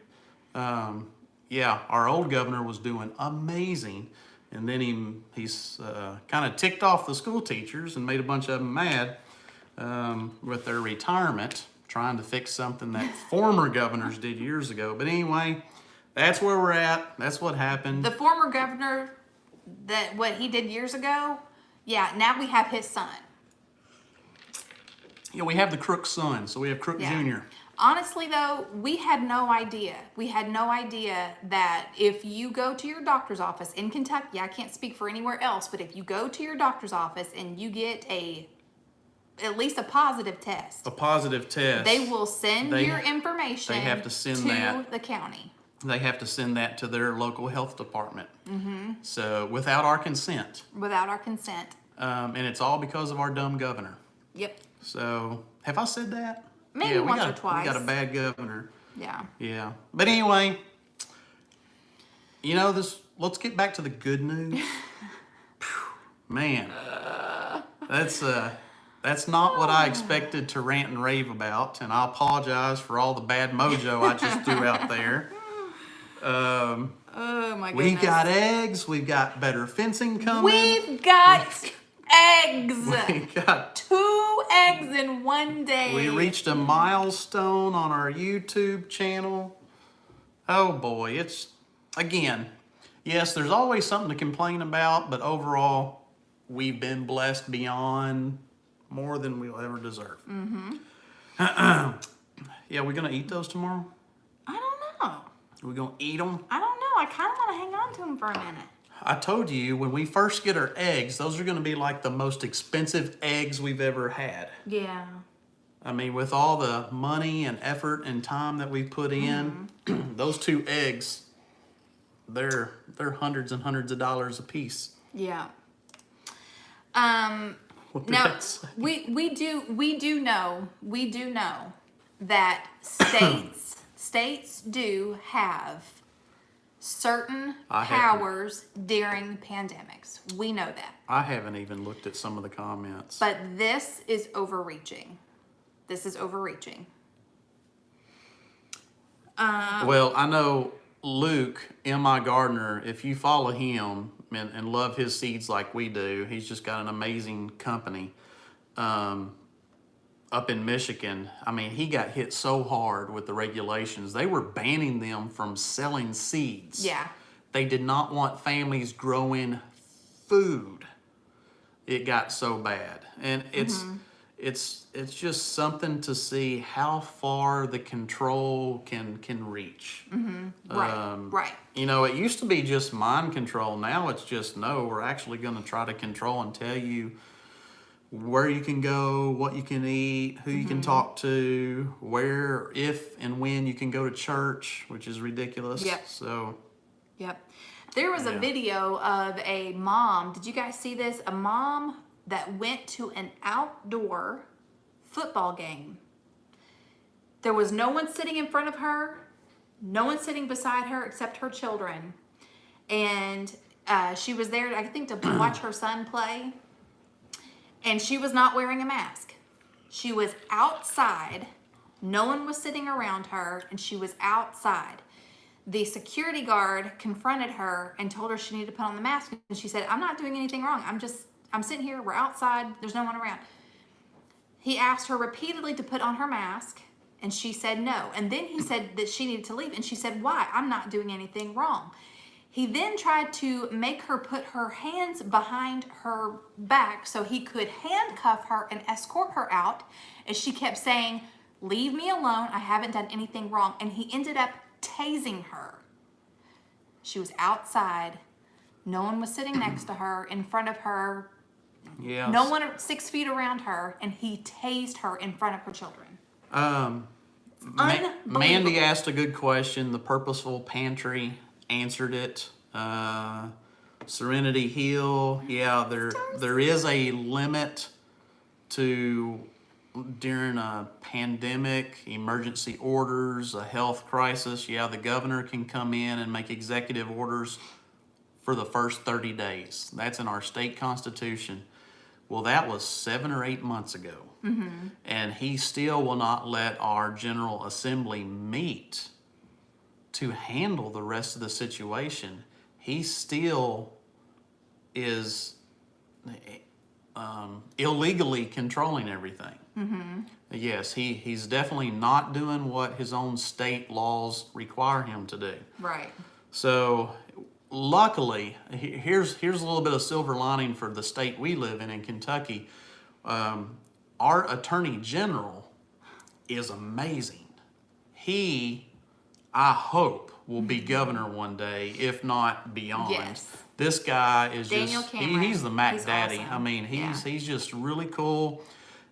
Yeah, our old governor was doing amazing, and then he's kind of ticked off the school teachers and made a bunch of them mad with their retirement, trying to fix something that former governors did years ago. But anyway, that's where we're at. That's what happened. The former governor, what he did years ago, yeah, now we have his son. Yeah, we have the Crook son, so we have Crook Jr. Honestly, though, we had no idea. We had no idea that if you go to your doctor's office in Kentucky, I can't speak for anywhere else, but if you go to your doctor's office and you get at least a positive test. They will send your information they have to send to the county. They have to send that to their local health department. So without our consent. And it's all because of our dumb governor. Yep. So have I said that? Maybe once or twice. We got a bad governor. Yeah. Yeah. But anyway, let's get back to the good news. Man, that's not what I expected to rant and rave about, and I apologize for all the bad mojo I just threw out there. Oh my goodness. We got eggs. We've got better fencing coming. We've got eggs. We got 2 eggs in one day. We reached a milestone on our YouTube channel. Oh boy, it's again, yes, there's always something to complain about, but overall, we've been blessed beyond more than we'll ever deserve. Yeah, we're gonna eat those tomorrow. I don't know. We're gonna eat them. I don't know. I kind of want to hang on to them for a minute. I told you when we first get our eggs, those are gonna be like the most expensive eggs we've ever had. Yeah. I mean, with all the money and effort and time that we put in, those 2 eggs, they're hundreds and hundreds of dollars a piece. Yeah. What did Now that say? we do know that states do have certain I haven't. powers during pandemics. We know that. I haven't even looked at some of the comments. But this is overreaching. This is overreaching. Well, I know Luke, M.I. Gardner, if you follow him and love his seeds like we do, he's just got an amazing company up in Michigan. I mean, he got hit so hard with the regulations. They were banning them from selling seeds. Yeah. They did not want families growing food. It got so bad. And it's just something to see how far the control can reach. Right. You know, it used to be just mind control. Now it's just, no, we're actually going to try to control and tell you where you can go, what you can eat, who you can talk to, where, if, and when you can go to church, which is ridiculous. Yep. So, Yep. There was a video of a mom. Did you guys see this? A mom that went to an outdoor football game. There was no one sitting in front of her, no one sitting beside her except her children. And she was there, I think, to watch her son play. And she was not wearing a mask. She was outside. No one was sitting around her, and she was outside. The security guard confronted her and told her she needed to put on the mask. And she said, I'm not doing anything wrong. I'm sitting here. We're outside. There's no one around. He asked her repeatedly to put on her mask, and she said no. And then he said that she needed to leave, and she said, why? I'm not doing anything wrong. He then tried to make her put her hands behind her back so he could handcuff her and escort her out, as she kept saying, leave me alone. I haven't done anything wrong. And he ended up tasing her. She was outside. No one was sitting next to her, in front of her. yeah. No one 6 feet around her, and he tased her in front of her children. Mandy asked a good question. The Purposeful Pantry answered it. Serenity Hill, yeah, there is a limit to, during a pandemic, emergency orders, a health crisis. Yeah, the governor can come in and make executive orders for the first 30 days. That's in our state constitution. Well, that was 7 or 8 months ago. And he still will not let our General Assembly meet to handle the rest of the situation. He still is illegally controlling everything. Yes, he's definitely not doing what his own state laws require him to do. Right. So, luckily, here's a little bit of silver lining for the state we live in Kentucky. Our Attorney General is amazing. He, I hope, will be governor one day, if not beyond. Yes. This guy is Daniel just, Cameron. he's the Mac He's Daddy. awesome. I mean, he's just really cool.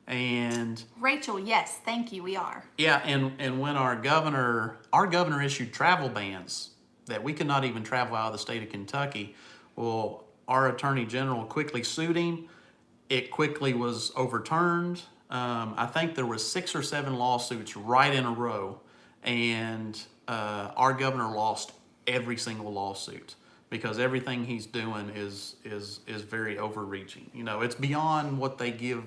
And Rachel, yes, thank you. We are. yeah, and when our governor issued travel bans that we could not even travel out of the state of Kentucky, well, our Attorney General quickly sued him. It quickly was overturned. I think there was 6 or 7 lawsuits right in a row, and our governor lost every single lawsuit because everything he's doing is very overreaching. You know, it's beyond what you're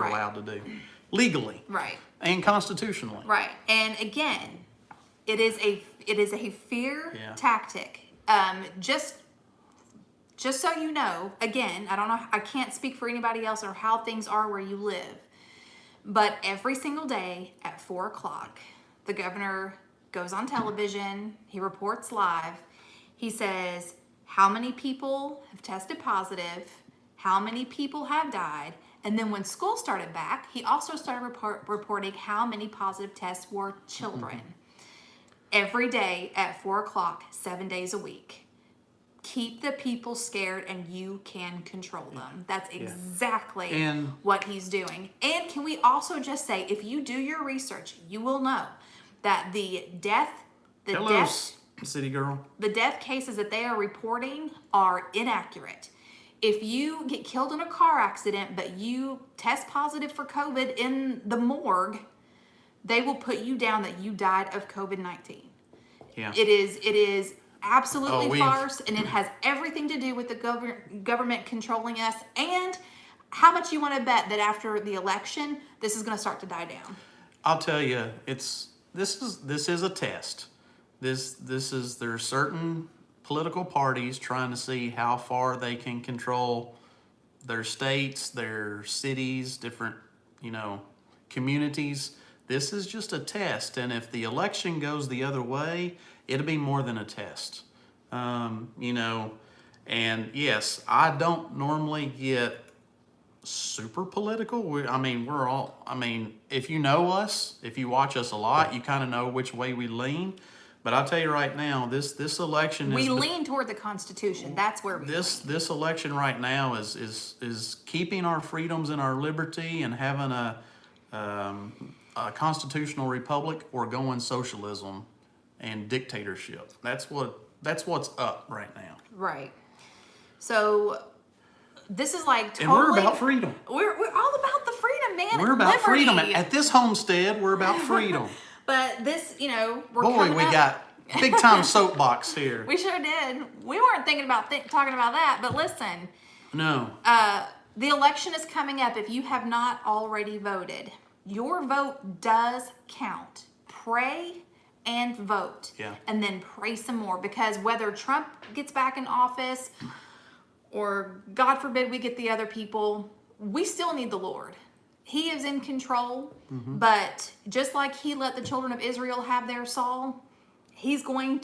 Right. allowed to do legally, Right. and constitutionally. Right. And again, it is a fear Yeah. tactic. Just so you know, again, I don't know, I can't speak for anybody else or how things are where you live, but every single day at 4 o'clock, the governor goes on television, he reports live. He says how many people have tested positive, how many people have died, and then when school started back, he also started reporting how many positive tests were children. Every day at 4 o'clock, 7 days a week. Keep the people scared and you can control them. That's exactly what he's doing. And can we also just say, if you do your research, you will know that the death City Girl. The death cases that they are reporting are inaccurate. If you get killed in a car accident, but you test positive for COVID in the morgue, they will put you down that you died of COVID-19. Yeah. It is absolutely farce, and it has everything to do with the government controlling us. And how much you want to bet that after the election, this is going to start to die down? I'll tell you, this is a test. There are certain political parties trying to see how far they can control their states, their cities, different, communities. This is just a test, and if the election goes the other way, it'll be more than a test. And yes, I don't normally get super political. If you know us, if you watch us a lot, you kind of know which way we lean. But I'll tell you right now, this election we lean toward the Constitution. That's where we lean. This election right now is keeping our freedoms and our liberty and having a constitutional republic, or going socialism and dictatorship. That's what's up right now. Right. So this is like totally. And we're about freedom. We're all about the freedom, man. We're about liberty. freedom. At this homestead, we're about freedom. But this, we're Boy, we got big time soapbox here. We sure did. We weren't thinking about talking about that, but listen. No. The election is coming up. If you have not already voted, your vote does count. Pray and vote. Yeah. And then pray some more, because whether Trump gets back in office or God forbid we get the other people, we still need the Lord. He is in control, but just like he let the children of Israel have their Saul, we're going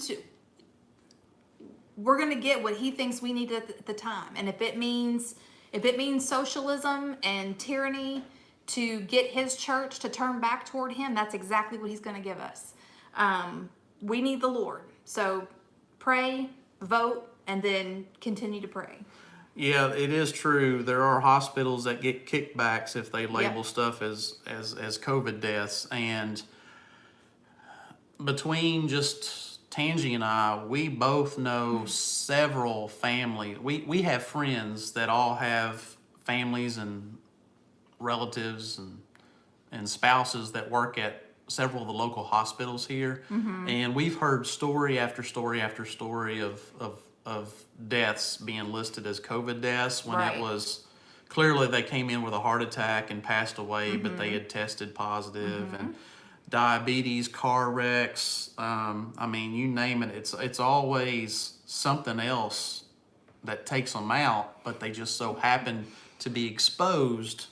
to get what he thinks we need at the time. And if it means socialism and tyranny to get his church to turn back toward him, that's exactly what he's going to give us. We need the Lord. So pray, vote, and then continue to pray. Yeah, it is true. There are hospitals that get kickbacks if they label stuff as COVID deaths. And between just Tangi and I, we both know several families. We have friends that all have families and relatives and spouses that work at several of the local hospitals here. And we've heard story after story after story of deaths being listed as COVID deaths when it was clearly they came in with a heart attack and passed away, but they had tested positive. And diabetes, car wrecks, you name it. It's always something else that takes them out, but they just so happen to be exposed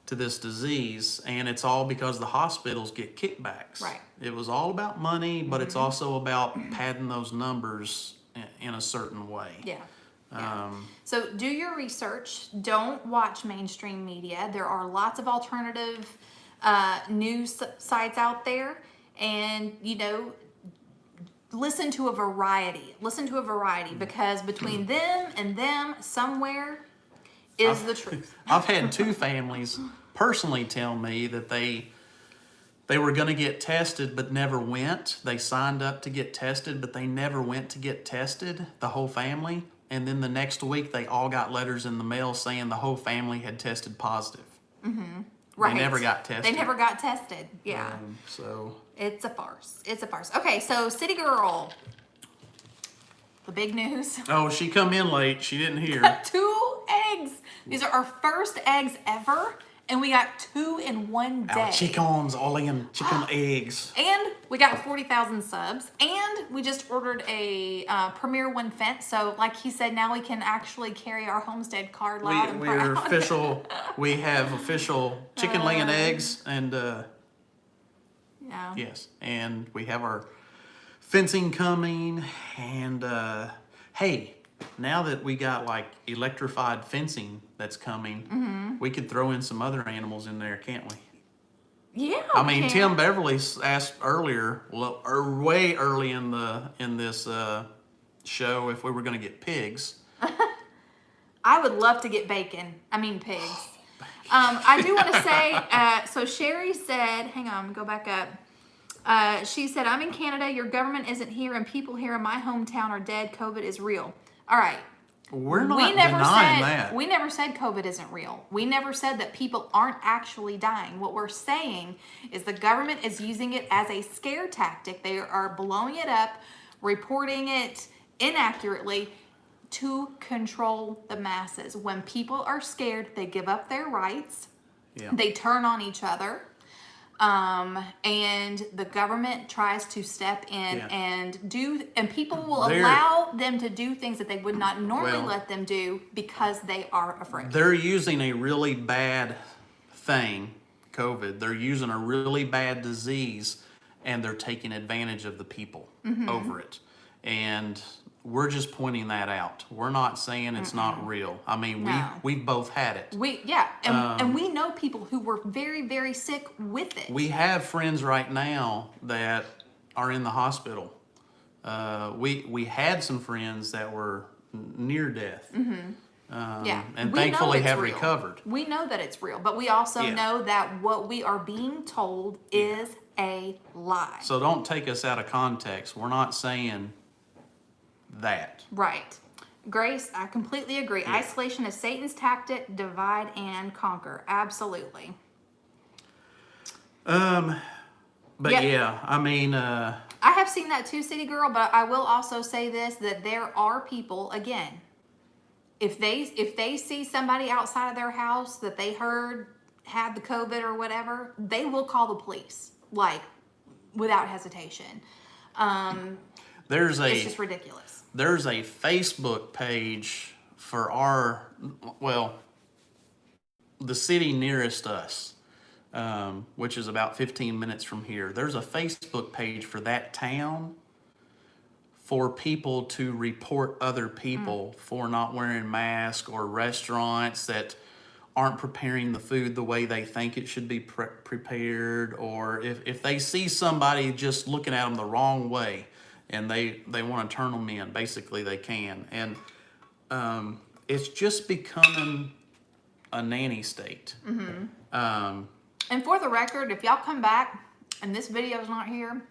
to this disease, and it's all because the hospitals get kickbacks. Right. It was all about money, but it's also about padding those numbers in a certain way. Yeah. So do your research. Don't watch mainstream media. There are lots of alternative news sites out there, and listen to a variety. Because between them and them, somewhere is the truth. I've had two families personally tell me that they were going to get tested but never went. They signed up to get tested, but they never went to get tested, the whole family. And then the next week, they all got letters in the mail saying the whole family had tested positive. Right. They never got tested. Yeah. So it's a farce. Okay, so City Girl. The big news. Oh, she come in late. She didn't hear. 2 eggs. These are our first eggs ever, and we got 2 in one day. Our chickens, all in chicken eggs. And we got 40,000 subs, and we just ordered a Premier One fence. So, like he said, now we can actually carry our Homestead card loud and We're proud. official. We have official chicken laying eggs, and Yeah. Yes. And we have our fencing coming. And hey, now that we got like electrified fencing that's coming, we could throw in some other animals in there, can't we? Yeah. I we mean, can. Tim Beverly asked earlier, or way early in this show, if we were going to get pigs. I would love to get bacon. I mean, pigs. I do want to say, so Sherry said, hang on, go back up. She said, I'm in Canada, your government isn't here, and people here in my hometown are dead. COVID is real. All right. We're not denying that. We never said COVID isn't real. We never said that people aren't actually dying. What we're saying is the government is using it as a scare tactic. They are blowing it up, reporting it inaccurately to control the masses. When people are scared, they give up their rights. Yeah. They turn on each other. And the government tries to step in and people will allow them to do things that they would not normally let them do because they are afraid. They're using a really bad thing, COVID. They're using a really bad disease, and they're taking advantage of the people over it. And we're just pointing that out. We're not saying it's not real. I mean, we've both had it. And we know people who were very, very sick with it. We have friends right now that are in the hospital. We had some friends that were near death. And thankfully have recovered. We know that it's real, but we also know that what we are being told is a lie. So don't take us out of context. We're not saying that. Right. Grace, I completely agree. Yeah. Isolation is Satan's tactic, divide and conquer. Absolutely. I mean, I have seen that too, City Girl, but I will also say this, that there are people, again, if they see somebody outside of their house that they heard had the COVID or whatever, they will call the police, like, without hesitation. It's just ridiculous. There's a Facebook page for the city nearest us, which is about 15 minutes from here. There's a Facebook page for that town for people to report other people for not wearing masks, or restaurants that aren't preparing the food the way they think it should be prepared, or if they see somebody just looking at them the wrong way and they want to turn them in, basically they can. And it's just becoming a nanny state. And for the record, if y'all come back and this video's not here,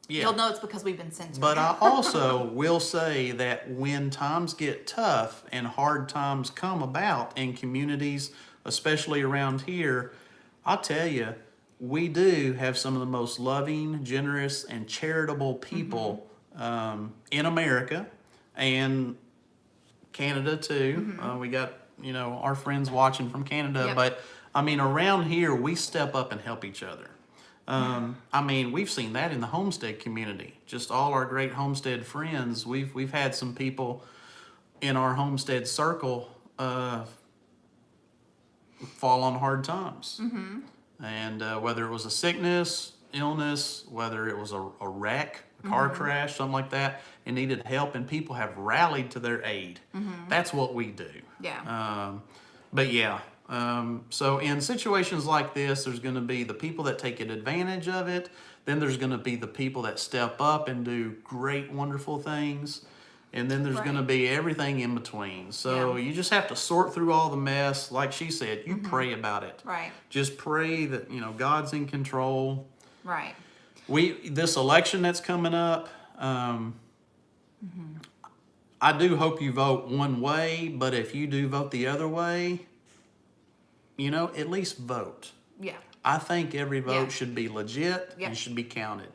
you'll know it's because we've been censored. But I also will say that when times get tough and hard times come about in communities, especially around here, I'll tell you, we do have some of the most loving, generous, and charitable people in America and Canada too. We got, our friends watching from Canada, but I mean, around here, we step up and help each other. I mean, we've seen that in the Homestead community. Just all our great Homestead friends. We've had some people in our Homestead circle fall on hard times. And whether it was a sickness, illness, whether it was a wreck, a car crash, something like that, and needed help, and people have rallied to their aid. That's what we do. So in situations like this, there's going to be the people that take advantage of it. Then there's going to be the people that step up and do great, wonderful things. And then there's going to be everything in between. So you just have to sort through all the mess. Like she said, you pray about it. Right. Just pray that, God's in control. Right. This election that's coming up, I do hope you vote one way, but if you do vote the other way, at least vote. Yeah. I think every vote should be legit and should be counted.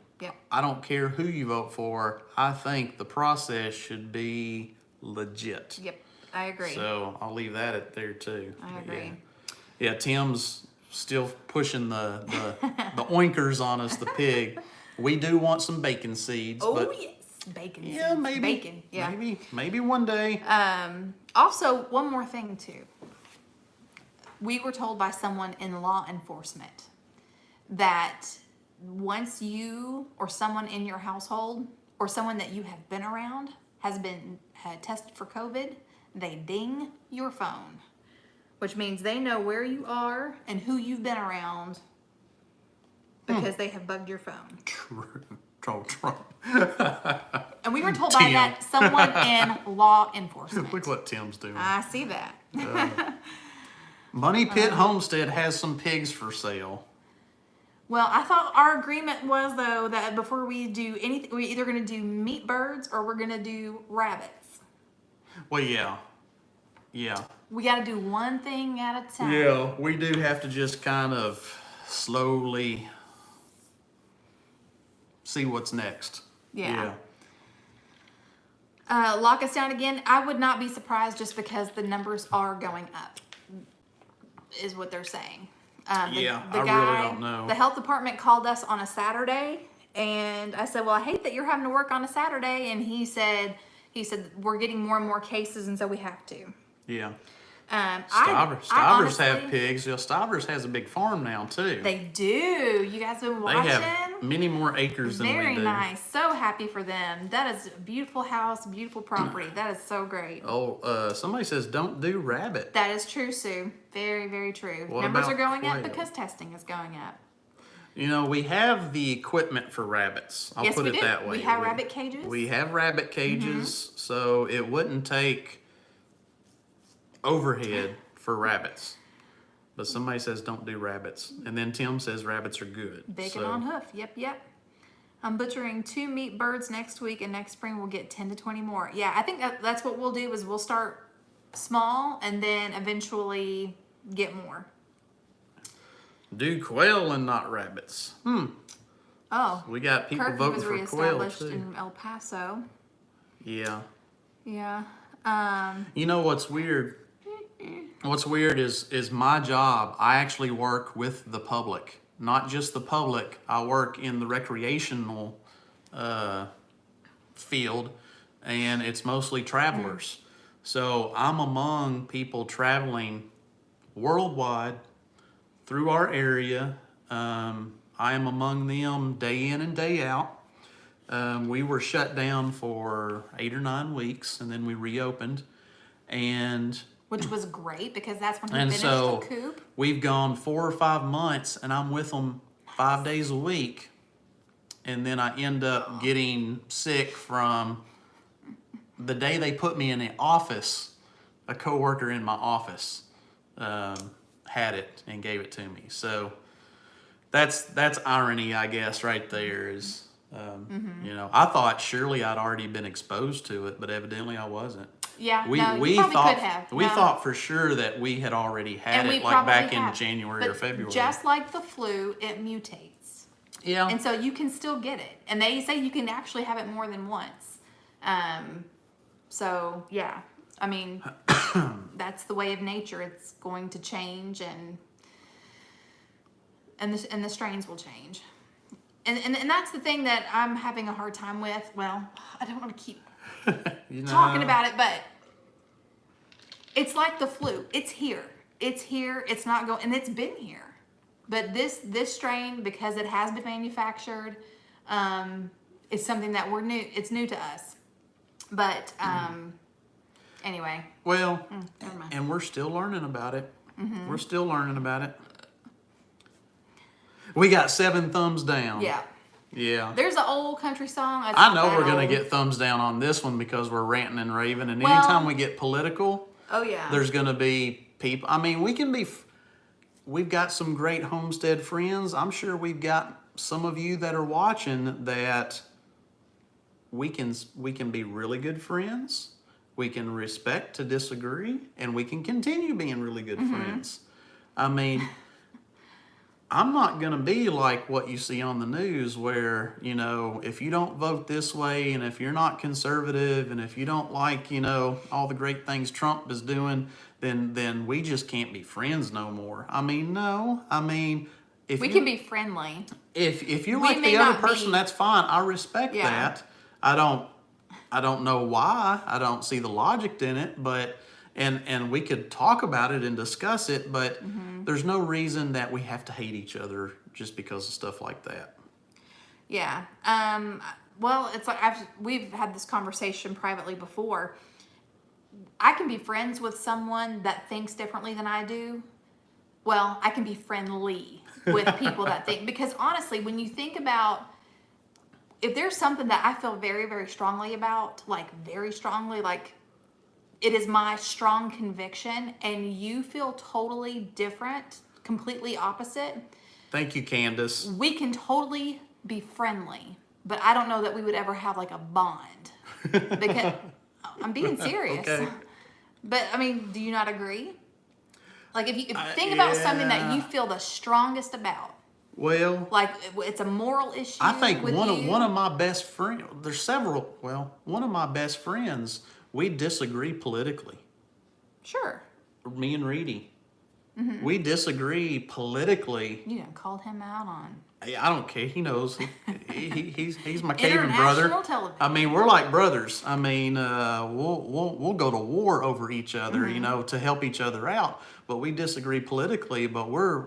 I don't care who you vote for. I think the process should be legit. I agree. So I'll leave that there too. I agree. Yeah, Tim's still pushing the oinkers on us, the pig. We do want some bacon seeds. Bacon. Yeah, seeds. maybe. Bacon. Yeah. Maybe one day. Also, one more thing too. We were told by someone in law enforcement that once you or someone in your household or someone that you have been around had tested for COVID, they ding your phone, which means they know where you are and who you've been around because they have bugged your phone. True. Trump. And we were told by that someone in law enforcement. Look what Tim's doing. I see that. Money Pit Homestead has some pigs for sale. Well, I thought our agreement was, though, that before we do anything, we're either going to do meat birds or we're going to do rabbits. Well, yeah. Yeah. We got to do one thing at a time. Yeah, we do have to just kind of slowly see what's next. Yeah. Lock us down again. I would not be surprised just because the numbers are going up, is what they're saying. I really don't know. The health department called us on a Saturday, and I said, well, I hate that you're having to work on a Saturday. And he said, we're getting more and more cases, and so we have to. Yeah. Stivers have pigs. Yeah, Stivers has a big farm now, too. They do. You guys been watching? They have many more acres than we do. Very nice. So happy for them. That is a beautiful house, beautiful property. That is so great. Oh, somebody says don't do rabbit. That is true, Sue. Very, very true. What Numbers about are going up quail? because testing is going up. You know, we have the equipment for rabbits. I'll Yes, put we it do. that way. We have rabbit cages. We have rabbit cages, so it wouldn't take overhead for rabbits. But somebody says don't do rabbits. And then Tim says rabbits are good. Bacon on hoof. Yep. I'm butchering 2 meat birds next week, and next spring we'll get 10 to 20 more. Yeah, I think that's what we'll do is we'll start small and then eventually get more. Do quail and not rabbits. Oh. We got people Curfew voting was for quail reestablished too. in El Paso. Yeah. Yeah. You know what's weird? What's weird is my job. I actually work with the public, not just the public. I work in the recreational field, and it's mostly travelers. So I'm among people traveling worldwide through our area. I am among them day in and day out. We were shut down for 8 or 9 weeks, and then we reopened, Which was great because that's when he and finished so the coop. we've gone 4 or 5 months, and I'm with them 5 days a week, and then I end up getting sick from the day they put me in the office. A coworker in my office had it and gave it to me. So that's irony, I guess, right there. Is you know, I thought surely I'd already been exposed to it, but evidently I wasn't. Yeah, We you probably thought could have. we No. thought for sure that we had already had And we it, like back probably in have. January But or February. just like the flu, it mutates. Yeah. And so you can still get it. And they say you can actually have it more than once. So, yeah. I mean, that's the way of nature. It's going to change and the strains will change. And that's the thing that I'm having a hard time with. Well, I don't want to keep talking about it, but it's like the flu. It's here. It's here. It's not going, and it's been here. But this strain, because it has been manufactured, is something that we're new. It's new to us. But anyway. Well, never mind. and we're still learning about it. We're still learning about it. We got 7 thumbs down. Yeah. Yeah. There's an old country song. It's I not know that we're going old. to get thumbs down on this one because we're ranting and raving. And Well- anytime we get political, Oh yeah. there's going to be people. I mean, we've got some great Homestead friends. I'm sure we've got some of you that are watching that we can be really good friends. We can respect to disagree, and we can continue being really good friends. I mean, I'm not going to be like what you see on the news where, you know, if you don't vote this way and if you're not conservative and if you don't like, you know, all the great things Trump is doing, then we just can't be friends no more. I mean, no. I mean, if we you can be friendly. if you We like may the other not person, be- that's fine. I respect Yeah. that. I don't know why. I don't see the logic in it, but and we could talk about it and discuss it, but there's no reason that we have to hate each other just because of stuff like that. Yeah. Well, it's like we've had this conversation privately before. I can be friends with someone that thinks differently than I do. Well, I can be friendly with people that think, because honestly, when you think about, if there's something that I feel very, very strongly about, like very strongly, like it is my strong conviction, and you feel totally different, completely opposite, Thank you, Candace. we can totally be friendly, but I don't know that we would ever have like a bond. Because I'm being serious. Okay. But I mean, do you not agree? Like if you think about something that you feel the strongest about, Well, like it's a moral issue. I think with one you. of my best friends. There's several. Well, one of my best friends. We disagree politically. Sure. Me and Reedy. We disagree politically. You done called him out on I don't care. He knows. He's my Caven brother. international television. I mean, we're like brothers. I mean, we'll go to war over each other, you know, to help each other out. But we disagree politically. But we're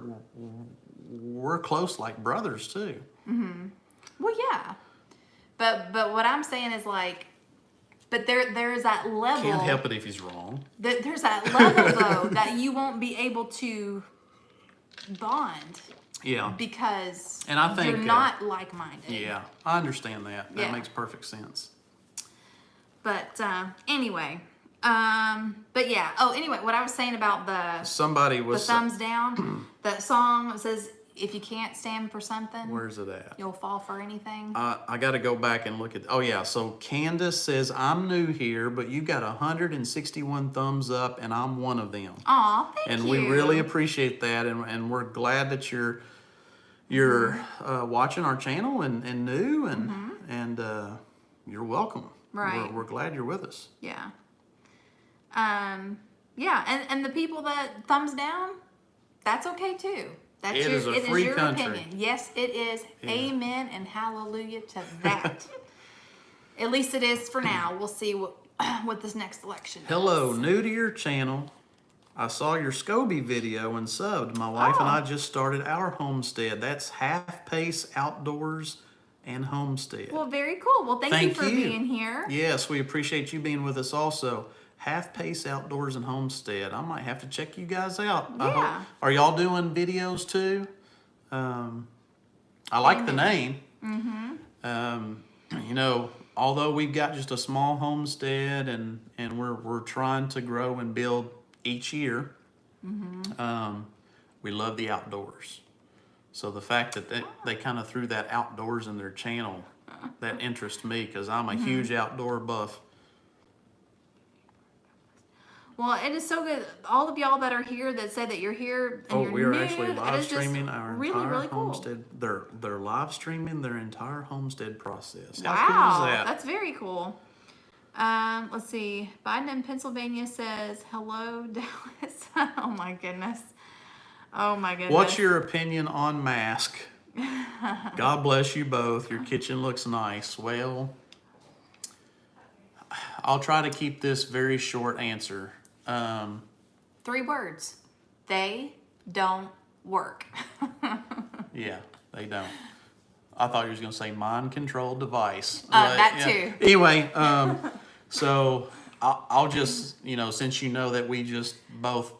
close like brothers too. Well, yeah. But what I'm saying is like, but there's that level. Can't help it if he's wrong. There's that level though that you won't be able to bond. Yeah. Because And I think, you're not like-minded. Yeah, I understand that. That Yeah. makes perfect sense. But anyway, but yeah. Oh, anyway, what I was saying about the Somebody was. thumbs down, that song says, if you can't stand for something, Where's it at? you'll fall for anything. I got to go back and look at. Oh yeah, so Candace says I'm new here, but you got 161 thumbs up, and I'm one of them. Aw, thank And you. we really appreciate that, and we're glad that you're watching our channel and new, and you're welcome. Right. We're glad you're with us. Yeah. Yeah, and the people that thumbs down, that's okay too. That's It is a it free is your country. opinion. Yes, it is. Yeah. Amen and hallelujah to that. At least it is for now. We'll see what this next election is. Hello, new to your channel. I saw your Scobie video and subbed. My wife and I just started our homestead. That's Half Pace Outdoors and Homestead. Well, very cool. Well, thank you for being here. Yes, we appreciate you being with us also. Half Pace Outdoors and Homestead. I might have to check you guys out. Yeah. Are y'all doing videos too? I like the name. You know, although we've got just a small homestead and we're trying to grow and build each year, we love the outdoors. So the fact that they kind of threw that outdoors in their channel, that interests me because I'm a huge outdoor buff. Well, it is so good. All of y'all that are here that say that you're here and you're We are new, actually it live is just streaming our really, entire really cool. homestead. They're live streaming their entire homestead process. Wow, How cool is that? that's very cool. Let's see. Biden in Pennsylvania says, hello, Dallas. Oh my goodness. Oh my goodness. What's your opinion on mask? God bless you both. Your kitchen looks nice. Well, I'll try to keep this very short answer. 3 words. They don't work. Yeah, they don't. I thought you was going to say mind control device. That too. Anyway, so I'll just, you know, since you know that we just both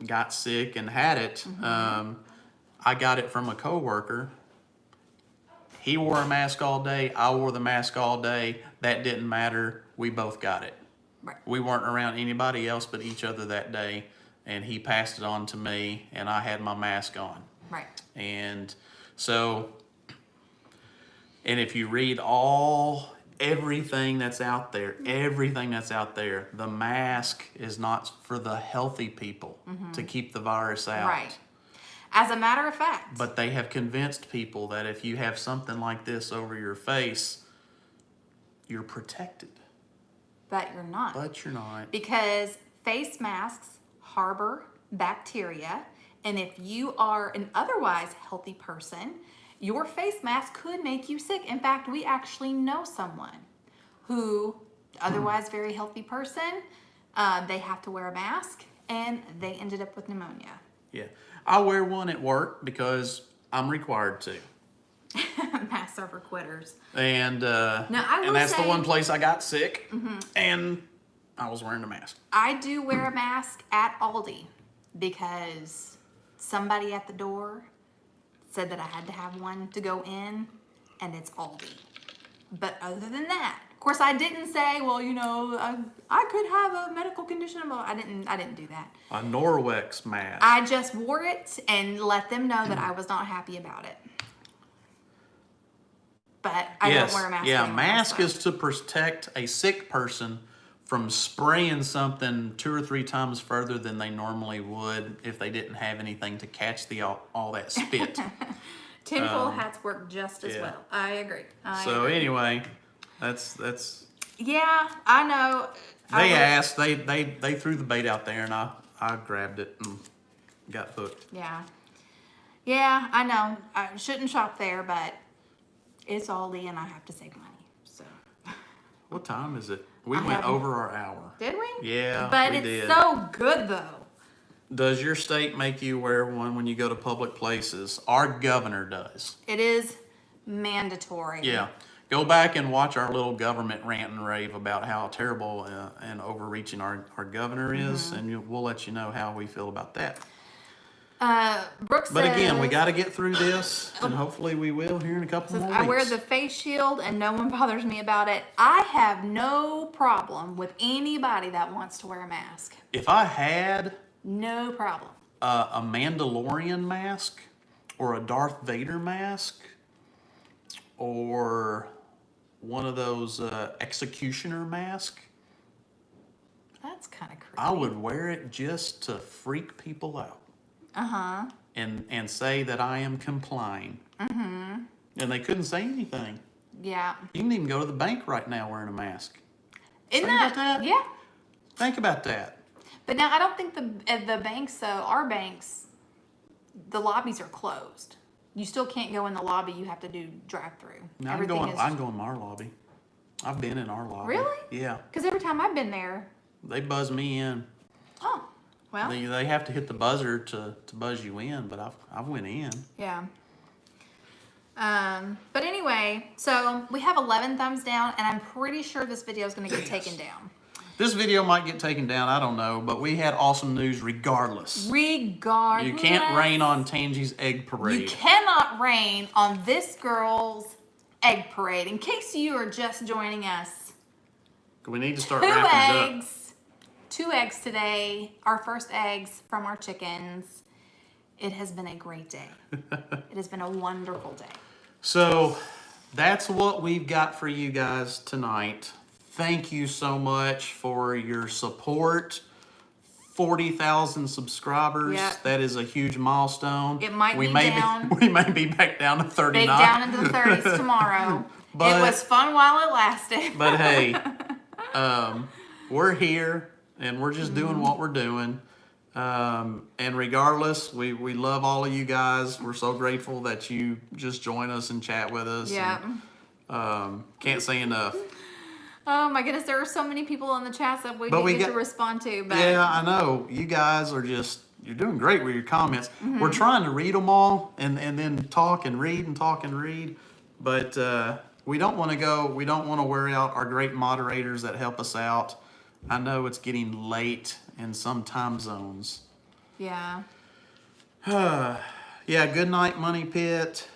got sick and had it, I got it from a coworker. He wore a mask all day. I wore the mask all day. That didn't matter. We both got it. Right. We weren't around anybody else but each other that day, and he passed it on to me, and I had my mask on. Right. And so, and if you read everything that's out there, the mask is not for the healthy people to keep the virus out. Right. As a matter of fact. But they have convinced people that if you have something like this over your face, you're protected. But you're not. But you're not. Because face masks harbor bacteria, and if you are an otherwise healthy person, your face mask could make you sick. In fact, we actually know someone who, otherwise very healthy person, they have to wear a mask, and they ended up with pneumonia. Yeah. I wear one at work because I'm required to. Mask masks are for quitters. And I will and that's the say- one place I got sick, and I was wearing a mask. I do wear a mask at Aldi because somebody at the door said that I had to have one to go in, and it's Aldi. But other than that, of course, I didn't say, well, I could have a medical condition. Well, I didn't do that. A Norwex mask. I just wore it and let them know that I was not happy about it. But I don't wear a mask Yeah, anymore, mask so. is to protect a sick person from spraying something 2 or 3 times further than they normally would if they didn't have anything to catch all that spit. Tinfoil hats work just as yeah. well. I agree. So anyway, that's Yeah, I know. they asked, they threw the bait out there, and I grabbed it and got hooked. Yeah. Yeah, I know. I shouldn't shop there, but it's Aldi and I have to save money. So. What time is it? We I went haven't- over our hour. Did we? Yeah, But we it's did. so good though. Does your state make you wear one when you go to public places? Our governor does. It is mandatory. Yeah. Go back and watch our little government rant and rave about how terrible and overreaching our governor is, and we'll let you know how we feel about that. Brooke But again, we says, got to get through this, and hopefully we will here in a couple more weeks. I wear the face shield and no one bothers me about it. I have no problem with anybody that wants to wear a mask. If I had No problem. a Mandalorian mask or a Darth Vader mask or one of those executioner masks, That's kind of creepy. I would wear it just to freak people out. Uh-huh. And say that I am complying. And they couldn't say anything. Yeah. You can even go to the bank right now wearing a mask. Isn't Think about that? Yeah. Think about that. But now I don't think the banks, our banks, the lobbies are closed. You still can't go in the lobby. You have to do drive-through. Now, I can go in our lobby. I've been in our lobby. Really? Yeah. Because every time I've been there, They buzz me in. oh, well, They have to hit the buzzer to buzz you in, but I went in. yeah. But anyway, so we have 11 thumbs down, and I'm pretty sure this video is going to get taken down. This video might get taken down, I don't know, but we had awesome news regardless. Regardless. You can't rain on Tangie's egg parade. You cannot rain on this girl's egg parade. In case you are just joining us, We need to start 2 wrapping it up. eggs. 2 eggs today. Our first eggs from our chickens. It has been a great day. It has been a wonderful day. So that's what we've got for you guys tonight. Thank you so much for your support. 40,000 subscribers. Yep. That is a huge milestone. It might we be may down. we may be back down to 39. Big down into the 30s tomorrow. But- it was fun while it lasted. But hey, we're here and we're just doing what we're doing. And regardless, we love all of you guys. We're so grateful that you just join us and chat with us. Yeah. And, can't say enough. Oh my goodness, there are so many people in the chats that we But didn't we get to got- respond to. But Yeah, I know. You guys are you're doing great with your comments. Mm-hmm. We're trying to read them all and then talk and read and talk and read. But we don't want to wear out our great moderators that help us out. I know it's getting late in some time zones. yeah. Yeah, good night, Money Pit.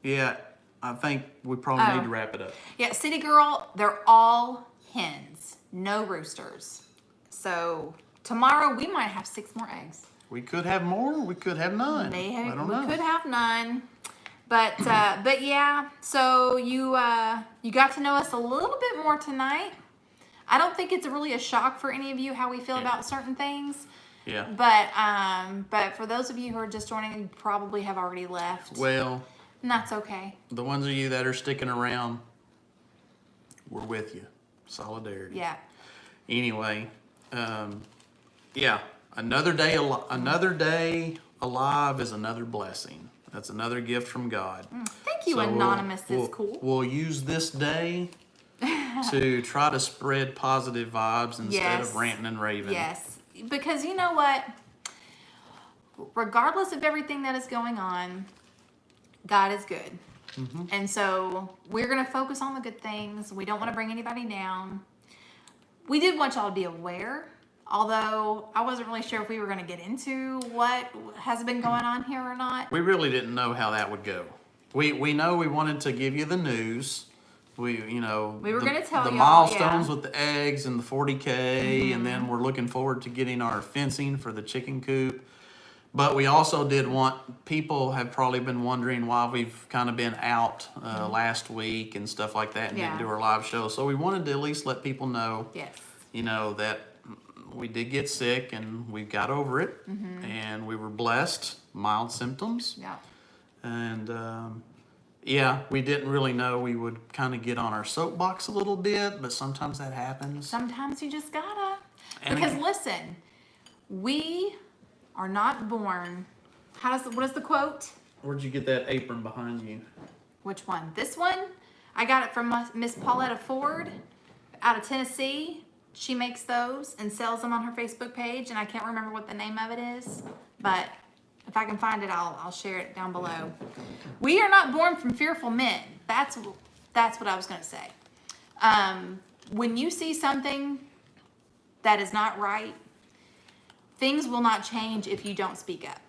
Yeah, I think we probably need to wrap it up. Yeah, City Girl, they're all hens, no roosters. So tomorrow we might have 6 more eggs. We could have more, we could have none. We I don't know. could have none. But yeah, so you got to know us a little bit more tonight. I don't think it's really a shock for any of you how we feel about certain things. Yeah. But for those of you who are just joining, you probably have already left. Well, And that's okay. the ones of you that are sticking around, we're with you. Solidarity. Yeah. Anyway, yeah, another day alive is another blessing. That's another gift from God. Thank you, So Anonymous. That's we'll, cool. We'll use this day to try to spread positive vibes instead Yes. of ranting and raving. Yes. Because you know what? Regardless of everything that is going on, God is good. And so we're going to focus on the good things. We don't want to bring anybody down. We did want y'all to be aware, although I wasn't really sure if we were going to get into what has been going on here or not. We really didn't know how that would go. We know we wanted to give you the news. We were going to tell the y'all, milestones yeah. with the eggs and the 40K, and then we're looking forward to getting our fencing for the chicken coop. But we also did want, people have probably been wondering why we've kind of been out last week and stuff like that and Yeah. didn't do our live show. So we wanted to at least let people know, Yes. that we did get sick and we got over it, and we were blessed, mild symptoms. Yeah. And we didn't really know we would kind of get on our soapbox a little bit, but sometimes that happens. Sometimes you just gotta. And Because again- listen, we are not born. What is the quote? Where'd you get that apron behind you? Which one? This one? I got it from Miss Pauletta Ford out of Tennessee. She makes those and sells them on her Facebook page, and I can't remember what the name of it is, but if I can find it, I'll share it down below. We are not born from fearful men. That's what I was going to say. When you see something that is not right, things will not change if you don't speak up.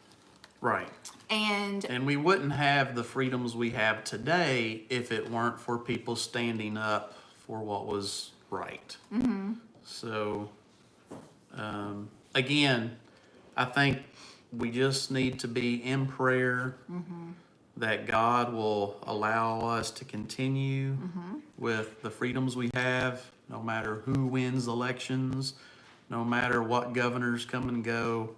Right. And we wouldn't have the freedoms we have today if it weren't for people standing up for what was right. So, again, I think we just need to be in prayer that God will allow us to continue with the freedoms we have, no matter who wins elections, no matter what governors come and go.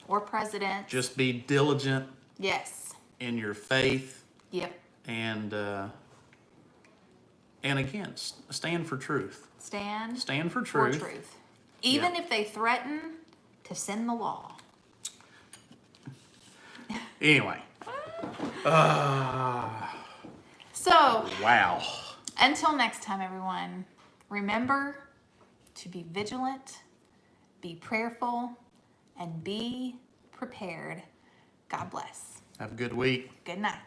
Or president. Just be diligent Yes. in your faith, Yep. and again, stand for truth. Stand Stand for for truth. truth. Even Yeah. if they threaten to send the law. Anyway. So, Wow. until next time, everyone, remember to be vigilant, be prayerful, and be prepared. God bless. Have a good week. Good night.